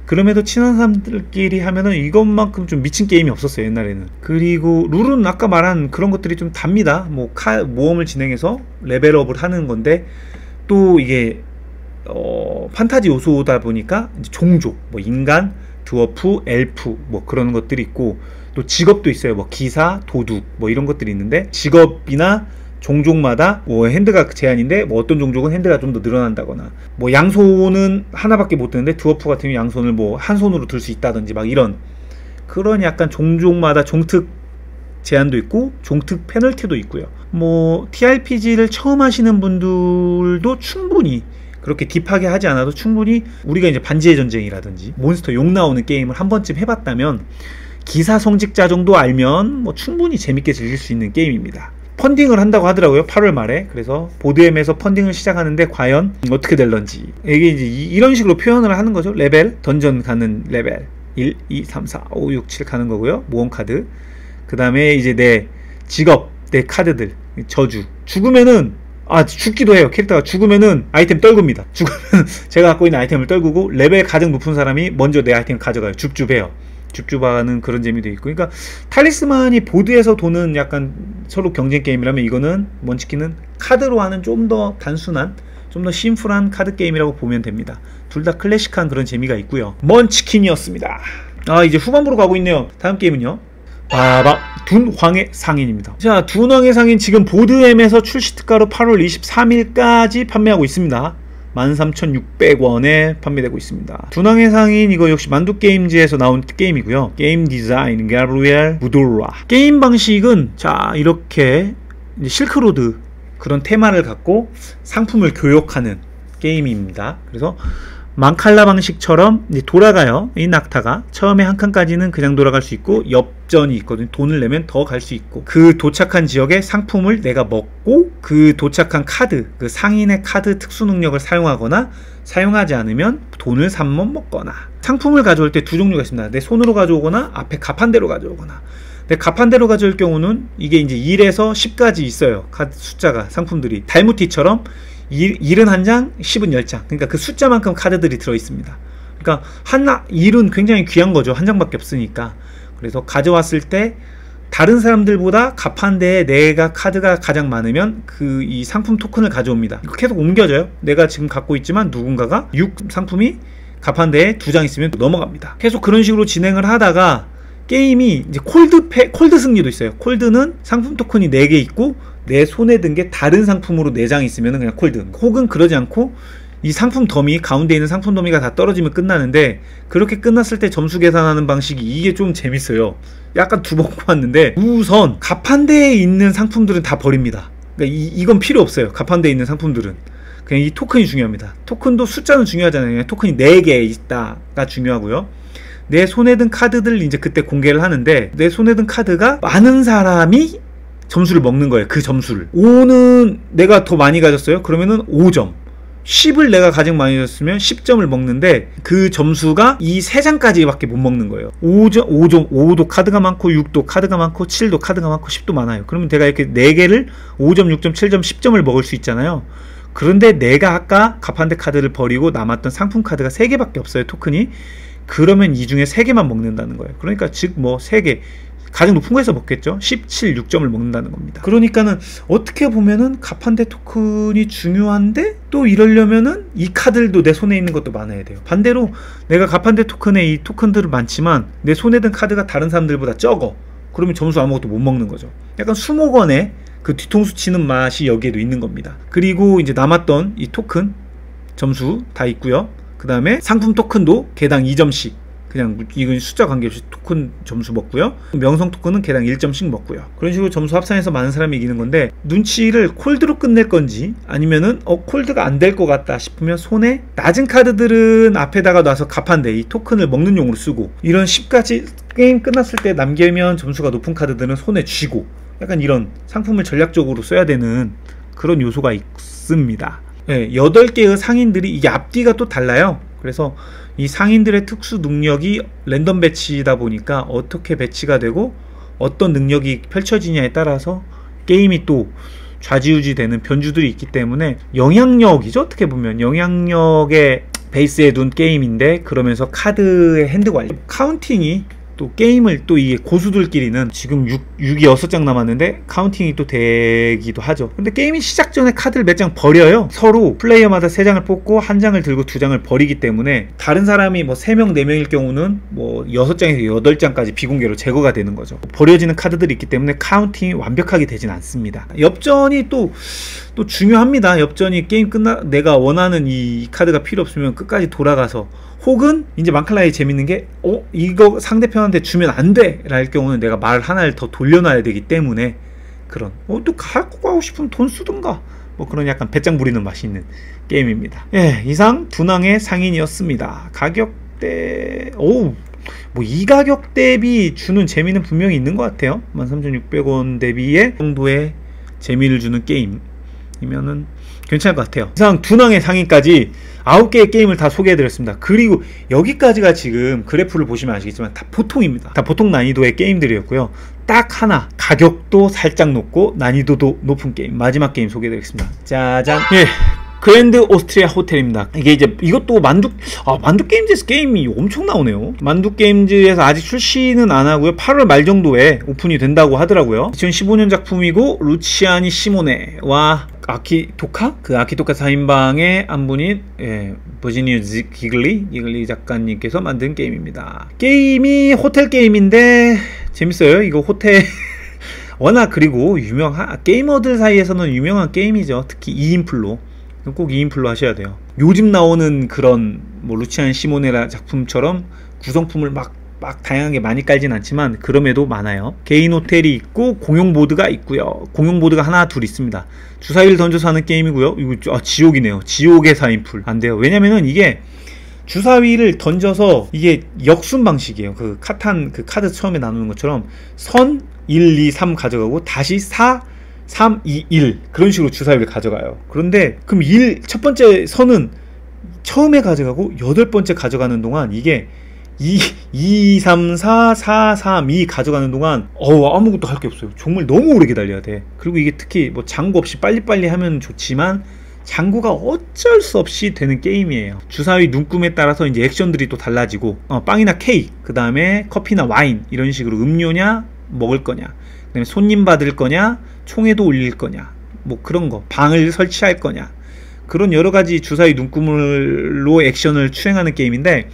그럼에도 친한 사람들끼리 하면은 이것만큼 좀 미친 게임이 없었어요, 옛날에는. 그리고 룰은 아까 말한 그런 것들이 좀 답니다. 뭐 모험을 진행해서 레벨업을 하는 건데, 또 이게 판타지 요소다 보니까 이제 종족, 뭐 인간, 드워프, 엘프 뭐 그런 것들이 있고, 또 직업도 있어요. 뭐 기사, 도둑 뭐 이런 것들이 있는데, 직업이나 종족마다 뭐 핸드가 제한인데 뭐 어떤 종족은 핸드가 좀 더 늘어난다거나, 뭐 양손은 하나밖에 못 드는데 드워프 같은 경우 양손을 뭐 한 손으로 들 수 있다든지 막 이런 그런 약간 종족마다 종특 제한도 있고 종특 페널티도 있고요. 뭐 TRPG를 처음 하시는 분들도 충분히 그렇게 딥하게 하지 않아도 충분히 우리가 이제 반지의 전쟁이라든지 몬스터 욕 나오는 게임을 한 번쯤 해봤다면 기사 성직자 정도 알면 뭐 충분히 재밌게 즐길 수 있는 게임입니다. 펀딩을 한다고 하더라고요, 8월 말에. 그래서 보드엠에서 펀딩을 시작하는데 과연 어떻게 될런지, 이게 이제 이런 식으로 표현을 하는 거죠. 레벨, 던전 가는 레벨 1, 2, 3, 4, 5, 6, 7 가는 거고요. 모험 카드. 그 다음에 이제 내 직업, 내 카드들, 저주. 죽으면은 죽기도 해요. 캐릭터가 죽으면은 아이템 떨굽니다. 죽으면 제가 갖고 있는 아이템을 떨구고, 레벨 가장 높은 사람이 먼저 내 아이템을 가져가요. 줍줍해요. 줍줍하는 그런 재미도 있고. 그러니까 탈리스만이 보드에서 도는 약간 서로 경쟁 게임이라면, 이거는 먼치킨은 카드로 하는 좀 더 단순한, 좀 더 심플한 카드 게임이라고 보면 됩니다. 둘 다 클래식한 그런 재미가 있고요. 먼치킨이었습니다. 이제 후반부로 가고 있네요. 다음 게임은요, 둔황의 상인입니다. 자, 둔황의 상인 지금 보드엠에서 출시 특가로 8월 23일까지 판매하고 있습니다. 13,600원에 판매되고 있습니다. 둔황의 상인, 이거 역시 만두게임즈에서 나온 게임이고요. 게임 디자인 가브리엘 부도라. 게임 방식은 자, 이렇게 실크로드 그런 테마를 갖고 상품을 교역하는 게임입니다. 그래서 망칼라 방식처럼 이제 돌아가요. 이 낙타가 처음에 한 칸까지는 그냥 돌아갈 수 있고, 엽전이 있거든요. 돈을 내면 더 갈 수 있고, 그 도착한 지역의 상품을 내가 먹고, 그 도착한 카드, 그 상인의 카드 특수 능력을 사용하거나 사용하지 않으면 돈을 3번 먹거나. 상품을 가져올 때 두 종류가 있습니다. 내 손으로 가져오거나 앞에 가판대로 가져오거나. 내 가판대로 가져올 경우는 이게 이제 1에서 10까지 있어요. 카드 숫자가, 상품들이 달무티처럼 1은 한 장, 10은 10장. 그러니까 그 숫자만큼 카드들이 들어있습니다. 그러니까 1은 굉장히 귀한 거죠. 한 장밖에 없으니까. 그래서 가져왔을 때 다른 사람들보다 가판대에 내가 카드가 가장 많으면 이 상품 토큰을 가져옵니다. 이거 계속 옮겨져요. 내가 지금 갖고 있지만 누군가가 6 상품이 가판대에 2장 있으면 넘어갑니다. 계속 그런 식으로 진행을 하다가 게임이 이제 콜드 승리도 있어요. 콜드는 상품 토큰이 4개 있고 내 손에 든 게 다른 상품으로 4장 있으면 그냥 콜드. 혹은 그러지 않고 이 상품 더미, 가운데 있는 상품 더미가 다 떨어지면 끝나는데, 그렇게 끝났을 때 점수 계산하는 방식이 이게 좀 재밌어요. 약간 두번 봤는데, 우선 가판대에 있는 상품들은 다 버립니다. 그러니까 이건 필요 없어요. 가판대에 있는 상품들은 그냥 이 토큰이 중요합니다. 토큰도 숫자는 중요하잖아요. 토큰이 4개 있다가 중요하고요. 내 손에 든 카드들 이제 그때 공개를 하는데, 내 손에 든 카드가 많은 사람이 점수를 먹는 거예요. 그 점수를. 5는 내가 더 많이 가졌어요. 그러면은 5점. 10을 내가 가장 많이 줬으면 10점을 먹는데, 그 점수가 이 3장까지 밖에 못 먹는 거예요. 5도 카드가 많고, 6도 카드가 많고, 7도 카드가 많고, 10도 많아요. 그러면 내가 이렇게 4개를 5점, 6점, 7점, 10점을 먹을 수 있잖아요. 그런데 내가 아까 가판대 카드를 버리고 남았던 상품 카드가 3개밖에 없어요, 토큰이. 그러면 이 중에 3개만 먹는다는 거예요. 그러니까 즉 뭐 3개, 가장 높은 거에서 먹겠죠. 17, 6점을 먹는다는 겁니다. 그러니까는 어떻게 보면은 가판대 토큰이 중요한데, 또 이러려면은 이 카드들도 내 손에 있는 것도 많아야 돼요. 반대로 내가 가판대 토큰에 이 토큰들은 많지만 내 손에 든 카드가 다른 사람들보다 적어. 그러면 점수 아무것도 못 먹는 거죠. 약간 수목원의 그 뒤통수 치는 맛이 여기에도 있는 겁니다. 그리고 이제 남았던 이 토큰 점수 다 있고요. 그 다음에 상품 토큰도 개당 2점씩, 그냥 이건 숫자 관계없이 토큰 점수 먹고요. 명성 토큰은 개당 1점씩 먹고요. 그런 식으로 점수 합산해서 많은 사람이 이기는 건데, 눈치를 콜드로 끝낼 건지 아니면은 콜드가 안 될 것 같다 싶으면 손에 낮은 카드들은 앞에다가 놔서 가판대 이 토큰을 먹는 용으로 쓰고, 이런 10까지 게임 끝났을 때 남기면 점수가 높은 카드들은 손에 쥐고, 약간 이런 상품을 전략적으로 써야 되는 그런 요소가 있습니다. 네, 8개의 상인들이, 이게 앞뒤가 또 달라요. 그래서 이 상인들의 특수 능력이 랜덤 배치다 보니까 어떻게 배치가 되고 어떤 능력이 펼쳐지냐에 따라서 게임이 또 좌지우지 되는 변주들이 있기 때문에, 영향력이죠. 어떻게 보면 영향력의 베이스에 둔 게임인데, 그러면서 카드의 핸드 관리, 카운팅이 또 게임을, 또 이게 고수들끼리는 지금 6이 6장 남았는데 카운팅이 또 되기도 하죠. 근데 게임이 시작 전에 카드를 몇 장 버려요. 서로 플레이어마다 3장을 뽑고 1장을 들고 2장을 버리기 때문에, 다른 사람이 뭐 3명 4명일 경우는 뭐 6장에서 8장까지 비공개로 제거가 되는 거죠. 버려지는 카드들이 있기 때문에 카운팅이 완벽하게 되진 않습니다. 엽전이 또 중요합니다. 엽전이 게임 내가 원하는 이 카드가 필요 없으면 끝까지 돌아가서, 혹은 이제 망칼라이 재밌는 게 이거 상대편한테 주면 안 돼! 랄 경우는 내가 말 하나를 더 돌려놔야 되기 때문에, 그런 또 갖고 가고 싶으면 돈 쓰든가, 뭐 그런 약간 배짱 부리는 맛이 있는 게임입니다. 예, 이상 둔왕의 상인이었습니다. 가격대 뭐 이 가격 대비 주는 재미는 분명히 있는 것 같아요. 13,600원 대비의 정도의 재미를 주는 게임이면은 괜찮을 것 같아요. 이상 둔왕의 상인까지 9개의 게임을 다 소개해드렸습니다. 그리고 여기까지가 지금 그래프를 보시면 아시겠지만 다 보통입니다. 다 보통 난이도의 게임들이었고요. 딱 하나, 가격도 살짝 높고 난이도도 높은 게임, 마지막 게임 소개해드리겠습니다. 짜잔. 예, 그랜드 오스트리아 호텔입니다. 이게 이제 이것도 만두게임즈에서 게임이 엄청 나오네요. 만두게임즈에서 아직 출시는 안 하고요. 8월 말 정도에 오픈이 된다고 하더라고요. 2015년 작품이고, 루치아니 시모네와 아키토카? 그 아키토카 4인방의 한 분인 버지니아 기글리 작가님께서 만든 게임입니다. 게임이 호텔 게임인데 재밌어요. 이거 호텔 워낙, 그리고 게이머들 사이에서는 유명한 게임이죠. 특히 2인플로. 꼭 2인플로 하셔야 돼요. 요즘 나오는 그런 뭐 루치안 시모네라 작품처럼 구성품을 막 다양하게 많이 깔진 않지만 그럼에도 많아요. 개인 호텔이 있고 공용 보드가 있고요. 공용 보드가 하나 둘 있습니다. 주사위를 던져서 하는 게임이고요. 이거 지옥이네요. 지옥의 4인풀 안 돼요. 왜냐면은 이게 주사위를 던져서 이게 역순 방식이에요. 그 카드 처음에 나누는 것처럼 선 1, 2, 3 가져가고 다시 4, 3, 2, 1 그런 식으로 주사위를 가져가요. 그런데 그럼 첫 번째 선은 처음에 가져가고 8번째 가져가는 동안 이게 2, 3, 4, 4, 3, 2 가져가는 동안 아무것도 할 게 없어요. 정말 너무 오래 기다려야 돼. 그리고 이게 특히 뭐 장구 없이 빨리빨리 하면 좋지만 장구가 어쩔 수 없이 되는 게임이에요. 주사위 눈금에 따라서 이제 액션들이 또 달라지고 빵이나 케이크, 그 다음에 커피나 와인 이런 식으로 음료냐 먹을 거냐, 그 다음에 손님 받을 거냐, 총에도 올릴 거냐, 뭐 그런 거, 방을 설치할 거냐, 그런 여러가지 주사위 눈금으로 액션을 추행하는 게임인데,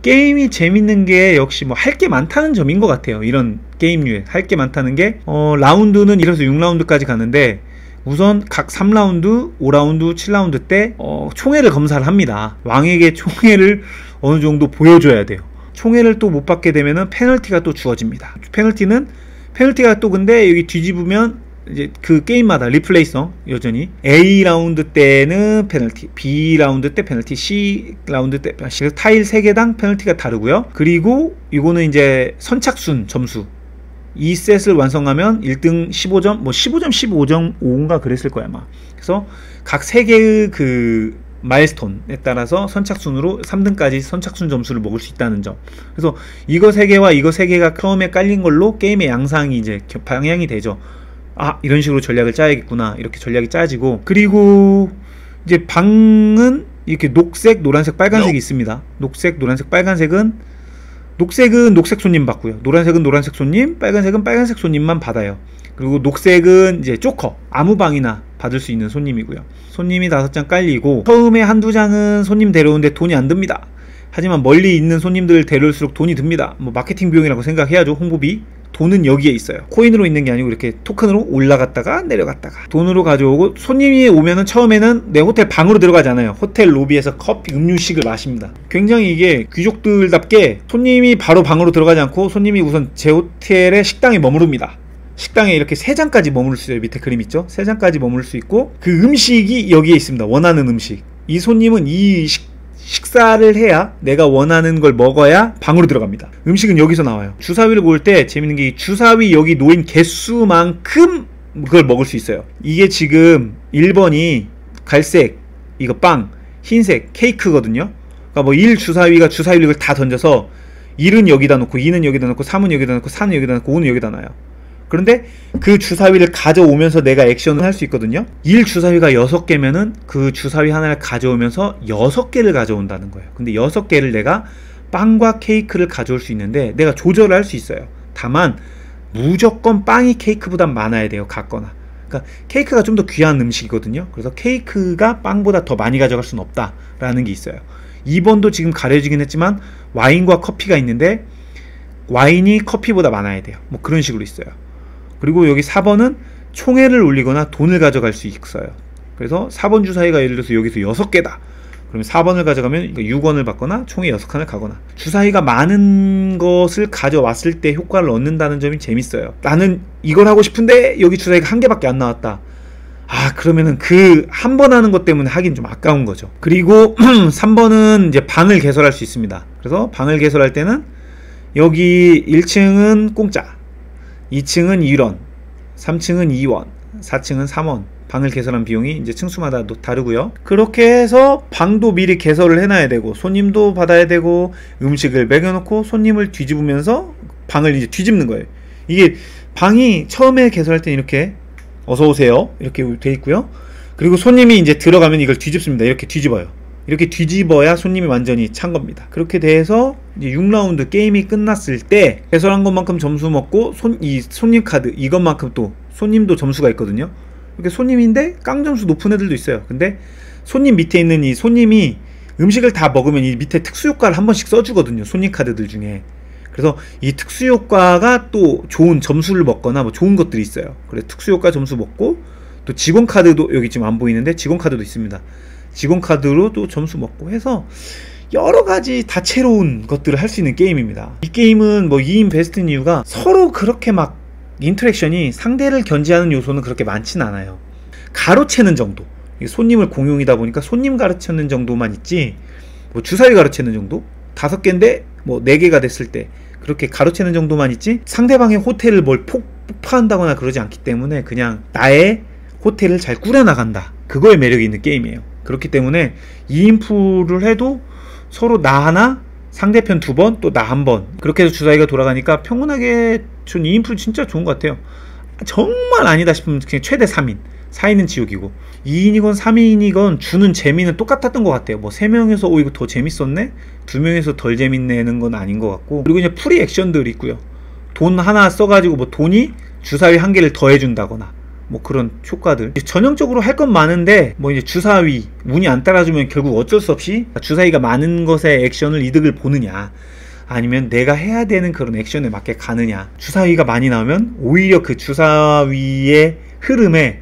게임이 재밌는 게 역시 뭐 할 게 많다는 점인 것 같아요. 이런 게임류에 할 게 많다는 게 라운드는 1에서 6라운드까지 가는데 우선 각 3라운드, 5라운드, 7라운드 때 총애를 검사를 합니다. 왕에게 총애를 어느 정도 보여줘야 돼요. 총애를 또 못 받게 되면은 페널티가 또 주어집니다. 페널티가 또 근데 여기 뒤집으면 이제 그 게임마다 리플레이성 여전히 A라운드 때는 페널티, B라운드 때 페널티, C라운드 때 페널티, 타일 3개당 페널티가 다르고요. 그리고 이거는 이제 선착순 점수 2셋을 완성하면 1등 15점, 뭐 15점, 15점, 5인가 그랬을 거야 아마. 그래서 각 3개의 그 마일스톤에 따라서 선착순으로 3등까지 선착순 점수를 먹을 수 있다는 점. 그래서 이거 3개와 이거 3개가 처음에 깔린 걸로 게임의 양상이 이제 방향이 되죠. 아, 이런 식으로 전략을 짜야겠구나. 이렇게 전략이 짜지고, 그리고 이제 방은 이렇게 녹색, 노란색, 빨간색이 있습니다. 녹색, 노란색, 빨간색은 녹색 손님 받고요. 노란색은 노란색 손님, 빨간색은 빨간색 손님만 받아요. 그리고 녹색은 이제 조커, 아무 방이나 받을 수 있는 손님이고요. 손님이 5장 깔리고, 처음에 한두 장은 손님 데려오는데 돈이 안 듭니다. 하지만 멀리 있는 손님들을 데려올수록 돈이 듭니다. 뭐 마케팅 비용이라고 생각해야죠. 홍보비. 돈은 여기에 있어요. 코인으로 있는 게 아니고 이렇게 토큰으로 올라갔다가 내려갔다가 돈으로 가져오고, 손님이 오면은 처음에는 내 호텔 방으로 들어가지 않아요. 호텔 로비에서 커피, 음료식을 마십니다. 굉장히 이게 귀족들답게 손님이 바로 방으로 들어가지 않고 손님이 우선 제 호텔의 식당에 머무릅니다. 식당에 이렇게 3장까지 머무를 수 있어요. 밑에 그림 있죠? 3장까지 머무를 수 있고, 그 음식이 여기에 있습니다. 원하는 음식. 이 손님은 이 식사를 해야, 내가 원하는 걸 먹어야 방으로 들어갑니다. 음식은 여기서 나와요. 주사위를 볼 때 재밌는 게, 주사위 여기 놓인 개수만큼 그걸 먹을 수 있어요. 이게 지금 1번이 갈색, 이거 빵, 흰색 케이크거든요. 그러니까 뭐 1 주사위가 주사위를 이걸 다 던져서 1은 여기다 놓고, 2는 여기다 놓고, 3은 여기다 놓고, 4는 여기다 놓고, 5는 여기다 놔요. 그런데 그 주사위를 가져오면서 내가 액션을 할 수 있거든요. 1 주사위가 6개면은 그 주사위 하나를 가져오면서 6개를 가져온다는 거예요. 근데 6개를 내가 빵과 케이크를 가져올 수 있는데 내가 조절을 할 수 있어요. 다만 무조건 빵이 케이크보다 많아야 돼요. 같거나. 그러니까 케이크가 좀 더 귀한 음식이거든요. 그래서 케이크가 빵보다 더 많이 가져갈 수는 없다라는 게 있어요. 2번도 지금 가려지긴 했지만 와인과 커피가 있는데 와인이 커피보다 많아야 돼요. 뭐 그런 식으로 있어요. 그리고 여기 4번은 총애를 올리거나 돈을 가져갈 수 있어요. 그래서 4번 주사위가 예를 들어서 여기서 6개다. 그러면 4번을 가져가면 6원을 받거나 총애 6칸을 가거나. 주사위가 많은 것을 가져왔을 때 효과를 얻는다는 점이 재밌어요. 나는 이걸 하고 싶은데 여기 주사위가 1개밖에 안 나왔다. 아, 그러면은 그 한 번 하는 것 때문에 하긴 좀 아까운 거죠. 그리고 3번은 이제 방을 개설할 수 있습니다. 그래서 방을 개설할 때는 여기 1층은 공짜, 2층은 1원, 3층은 2원, 4층은 3원. 방을 개설한 비용이 이제 층수마다 다르고요. 그렇게 해서 방도 미리 개설을 해놔야 되고, 손님도 받아야 되고, 음식을 먹여놓고 손님을 뒤집으면서 방을 이제 뒤집는 거예요. 이게 방이 처음에 개설할 때 이렇게 어서오세요 이렇게 돼 있고요. 그리고 손님이 이제 들어가면 이걸 뒤집습니다. 이렇게 뒤집어요. 이렇게 뒤집어야 손님이 완전히 찬 겁니다. 그렇게 돼서 이제 6라운드 게임이 끝났을 때 개설한 것만큼 점수 먹고, 이 손님 카드 이것만큼 또 손님도 점수가 있거든요. 이렇게 손님인데 깡점수 높은 애들도 있어요. 근데 손님 밑에 있는 이 손님이 음식을 다 먹으면 이 밑에 특수효과를 한 번씩 써주거든요. 손님 카드들 중에. 그래서 이 특수효과가 또 좋은 점수를 먹거나 뭐 좋은 것들이 있어요. 그래서 특수효과 점수 먹고, 또 직원 카드도 여기 지금 안 보이는데 직원 카드도 있습니다. 직원 카드로 또 점수 먹고 해서 여러가지 다채로운 것들을 할 수 있는 게임입니다. 이 게임은 뭐 2인 베스트인 이유가 서로 그렇게 막 인터랙션이, 상대를 견제하는 요소는 그렇게 많진 않아요. 가로채는 정도, 손님을 공용이다 보니까 손님 가로채는 정도만 있지, 뭐 주사위 가로채는 정도? 5개인데 뭐 4개가 됐을 때 그렇게 가로채는 정도만 있지, 상대방의 호텔을 뭘 폭파한다거나 그러지 않기 때문에 그냥 나의 호텔을 잘 꾸려나간다, 그거에 매력이 있는 게임이에요. 그렇기 때문에 2인풀을 해도 서로 나 하나, 상대편 2번, 또 나 1번, 그렇게 해서 주사위가 돌아가니까 평온하게, 전 2인풀 진짜 좋은 것 같아요. 정말 아니다 싶으면 그냥 최대 3인, 4인은 지옥이고, 2인이건 3인이건 주는 재미는 똑같았던 것 같아요. 뭐 3명에서 이거 더 재밌었네? 2명에서 덜 재밌네는 건 아닌 것 같고, 그리고 이제 프리 액션들이 있고요. 돈 하나 써가지고 뭐 돈이 주사위 1개를 더 해준다거나, 뭐 그런 효과들. 전형적으로 할 건 많은데 뭐 이제 주사위 운이 안 따라주면 결국 어쩔 수 없이 주사위가 많은 것의 액션을 이득을 보느냐, 아니면 내가 해야 되는 그런 액션에 맞게 가느냐. 주사위가 많이 나오면 오히려 그 주사위의 흐름에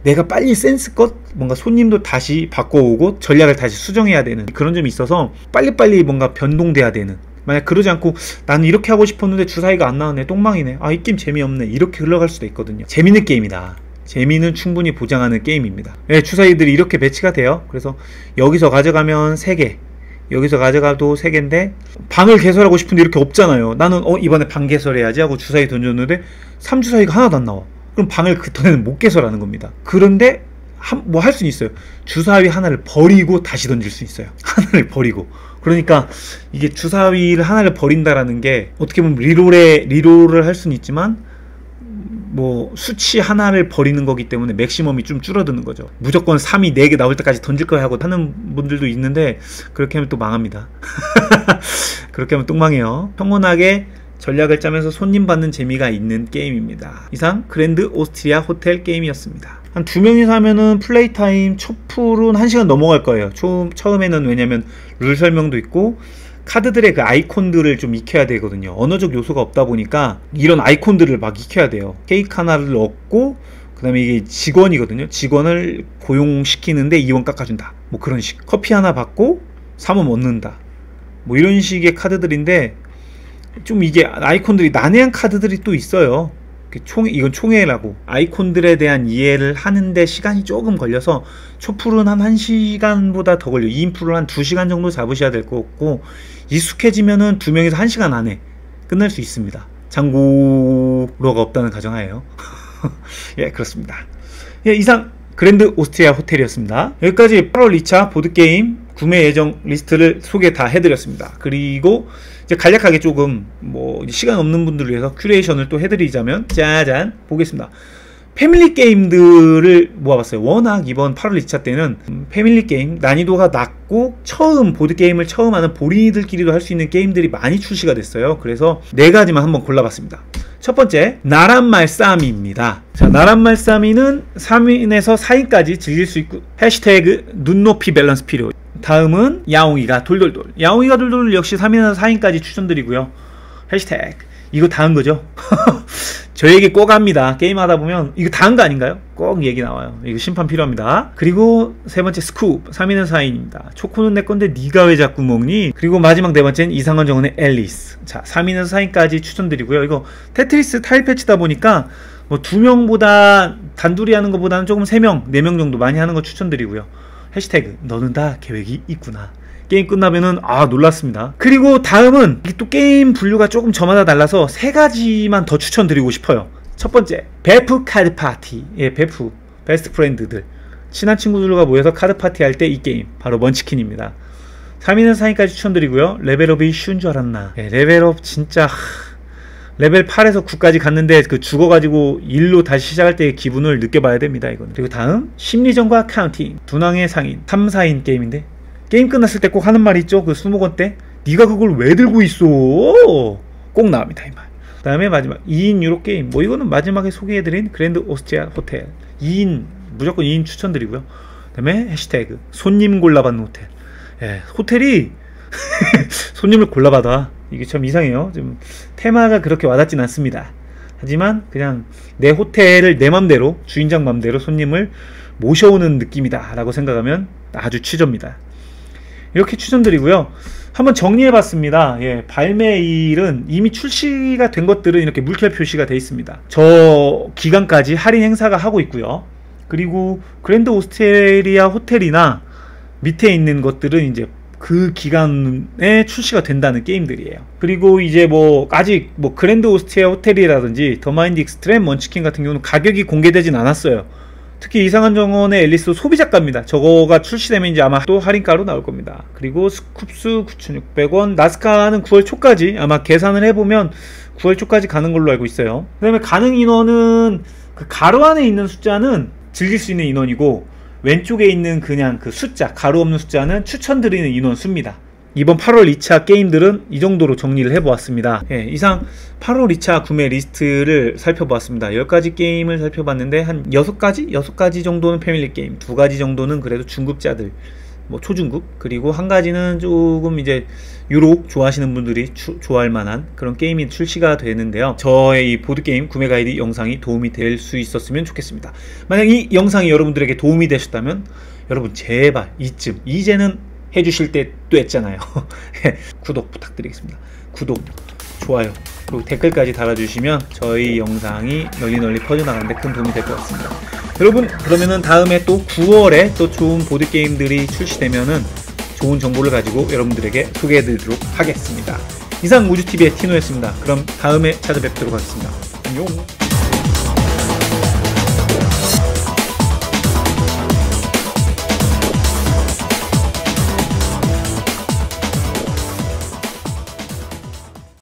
내가 빨리 센스껏 뭔가 손님도 다시 바꿔오고 전략을 다시 수정해야 되는 그런 점이 있어서 빨리빨리 뭔가 변동돼야 되는, 만약 그러지 않고 나는 이렇게 하고 싶었는데 주사위가 안 나오네, 똥망이네, 아 이 게임 재미없네, 이렇게 흘러갈 수도 있거든요. 재밌는 게임이다. 재미는 충분히 보장하는 게임입니다. 네, 주사위들이 이렇게 배치가 돼요. 그래서 여기서 가져가면 3개, 여기서 가져가도 3개인데 방을 개설하고 싶은데 이렇게 없잖아요. 나는 이번에 방 개설해야지 하고 주사위 던졌는데 3주사위가 하나도 안 나와. 그럼 방을 그 턴에는 못 개설하는 겁니다. 그런데 뭐 할 수는 있어요. 주사위 하나를 버리고 다시 던질 수 있어요. 하나를 버리고. 그러니까 이게 주사위를 하나를 버린다라는 게 어떻게 보면 리롤을 할 수는 있지만 뭐 수치 하나를 버리는 거기 때문에 맥시멈이 좀 줄어드는 거죠. 무조건 3이 4개 나올 때까지 던질 거야 하고 하는 분들도 있는데 그렇게 하면 또 망합니다. 그렇게 하면 똥망해요. 평온하게 전략을 짜면서 손님 받는 재미가 있는 게임입니다. 이상 그랜드 오스트리아 호텔 게임이었습니다. 한 2명이서 하면은 플레이 타임 첫 풀은 1시간 넘어갈 거예요. 처음에는. 왜냐면 룰 설명도 있고 카드들의 그 아이콘들을 좀 익혀야 되거든요. 언어적 요소가 없다 보니까 이런 아이콘들을 막 익혀야 돼요. 케이크 하나를 얻고 그 다음에 이게 직원이거든요. 직원을 고용시키는데 2원 깎아준다, 뭐 그런 식. 커피 하나 받고 3원 얻는다, 뭐 이런 식의 카드들인데 좀 이게 아이콘들이 난해한 카드들이 또 있어요. 이건 총회라고 아이콘들에 대한 이해를 하는데 시간이 조금 걸려서 초풀은 한 1시간보다 더 걸려요. 2인풀을 한 2시간 정도 잡으셔야 될 것 같고, 익숙해지면은 2명에서 1시간 안에 끝날 수 있습니다. 장고로가 없다는 가정하에요. 예, 그렇습니다. 예, 이상 그랜드 오스트리아 호텔이었습니다. 여기까지 8월 2차 보드게임 구매 예정 리스트를 소개 다 해드렸습니다. 그리고 이제 간략하게 조금 뭐 시간 없는 분들을 위해서 큐레이션을 또 해드리자면, 짜잔, 보겠습니다. 패밀리 게임들을 모아봤어요. 워낙 이번 8월 2차 때는 패밀리 게임 난이도가 낮고 처음 보드게임을 처음 하는 보린이들끼리도 할 수 있는 게임들이 많이 출시가 됐어요. 그래서 4가지만 한번 골라봤습니다. 첫 번째, 나란말싸미입니다. 자, 나란말싸미는 3인에서 4인까지 즐길 수 있고, 해시태그 눈높이 밸런스 필요. 다음은 야옹이가 돌돌돌. 야옹이가 돌돌 역시 3인에서 4인까지 추천드리고요. 해시태그 이거 다 한 거죠. 저에게 꼭 합니다. 게임하다 보면 이거 다 한 거 아닌가요? 꼭 얘기 나와요. 이거 심판 필요합니다. 그리고 세 번째, 스쿱 3인에서 4인입니다. 초코는 내 건데 네가 왜 자꾸 먹니? 그리고 마지막 4번째는 이상한 정원의 앨리스. 자, 3인에서 4인까지 추천드리고요. 이거 테트리스 타일 패치다 보니까 뭐 2명보다 단둘이 하는 것보다는 조금 3명, 4명 정도 많이 하는 거 추천드리고요. 해시태그 너는 다 계획이 있구나. 게임 끝나면은 놀랐습니다. 그리고 다음은 또 게임 분류가 조금 저마다 달라서 3가지만 더 추천드리고 싶어요. 첫 번째, 베프 카드 파티. 예, 베프 베스트 프렌드들, 친한 친구들과 모여서 카드 파티 할 때 이 게임 바로 먼치킨입니다. 3인에서 4인까지 추천드리고요. 레벨업이 쉬운 줄 알았나. 예, 레벨업 진짜 레벨 8에서 9까지 갔는데 그 죽어가지고 1로 다시 시작할 때의 기분을 느껴봐야 됩니다. 이건. 그리고 다음, 심리전과 카운팅 두낭의 상인 3, 4인 게임인데, 게임 끝났을 때 꼭 하는 말 있죠? 그 수목원 때 네가 그걸 왜 들고 있어? 꼭 나옵니다, 이 말. 그 다음에 마지막 2인 유로 게임. 뭐 이거는 마지막에 소개해드린 그랜드 오스트리아 호텔 2인, 무조건 2인 추천드리고요. 그 다음에 해시태그 손님 골라받는 호텔. 예, 호텔이 손님을 골라받아. 이게 참 이상해요. 좀 테마가 그렇게 와닿진 않습니다. 하지만 그냥 내 호텔을 내 맘대로, 주인장 맘대로 손님을 모셔오는 느낌이다 라고 생각하면 아주 취저입니다. 이렇게 추천드리고요. 한번 정리해봤습니다. 예, 발매일은 이미 출시가 된 것들은 이렇게 물결 표시가 되어 있습니다. 저 기간까지 할인 행사가 하고 있고요. 그리고 그랜드 오스트리아 호텔이나 밑에 있는 것들은 이제 그 기간에 출시가 된다는 게임들이에요. 그리고 이제 뭐 아직 뭐 그랜드 오스트리아 호텔이라든지 더 마인드 익스트렘 먼치킨 같은 경우는 가격이 공개되진 않았어요. 특히 이상한 정원의 앨리스 소비자가입니다. 저거가 출시되면 이제 아마 또 할인가로 나올 겁니다. 그리고 스쿱스 9,600원, 나스카는 9월 초까지 아마 계산을 해보면 9월 초까지 가는 걸로 알고 있어요. 그 다음에 가능 인원은 그 가로 안에 있는 숫자는 즐길 수 있는 인원이고, 왼쪽에 있는 그냥 그 숫자, 가로 없는 숫자는 추천드리는 인원 수입니다. 이번 8월 2차 게임들은 이 정도로 정리를 해보았습니다. 예, 이상 8월 2차 구매 리스트를 살펴보았습니다. 10가지 게임을 살펴봤는데 한 6가지 정도는 패밀리 게임, 2가지 정도는 그래도 중급자들, 뭐 초중급, 그리고 한 가지는 조금 이제 유독 좋아하시는 분들이 좋아할 만한 그런 게임이 출시가 되는데요. 저의 이 보드게임 구매 가이드 영상이 도움이 될 수 있었으면 좋겠습니다. 만약 이 영상이 여러분들에게 도움이 되셨다면 여러분 제발 이제는 해주실 때도 했잖아요. 구독 부탁드리겠습니다. 구독, 좋아요, 그리고 댓글까지 달아주시면 저희 영상이 널리 퍼져나가는데 큰 도움이 될 것 같습니다. 여러분, 그러면은 다음에 또 9월에 또 좋은 보드게임들이 출시되면은 좋은 정보를 가지고 여러분들에게 소개해드리도록 하겠습니다. 이상 우주TV의 티노였습니다. 그럼 다음에 찾아뵙도록 하겠습니다. 안녕.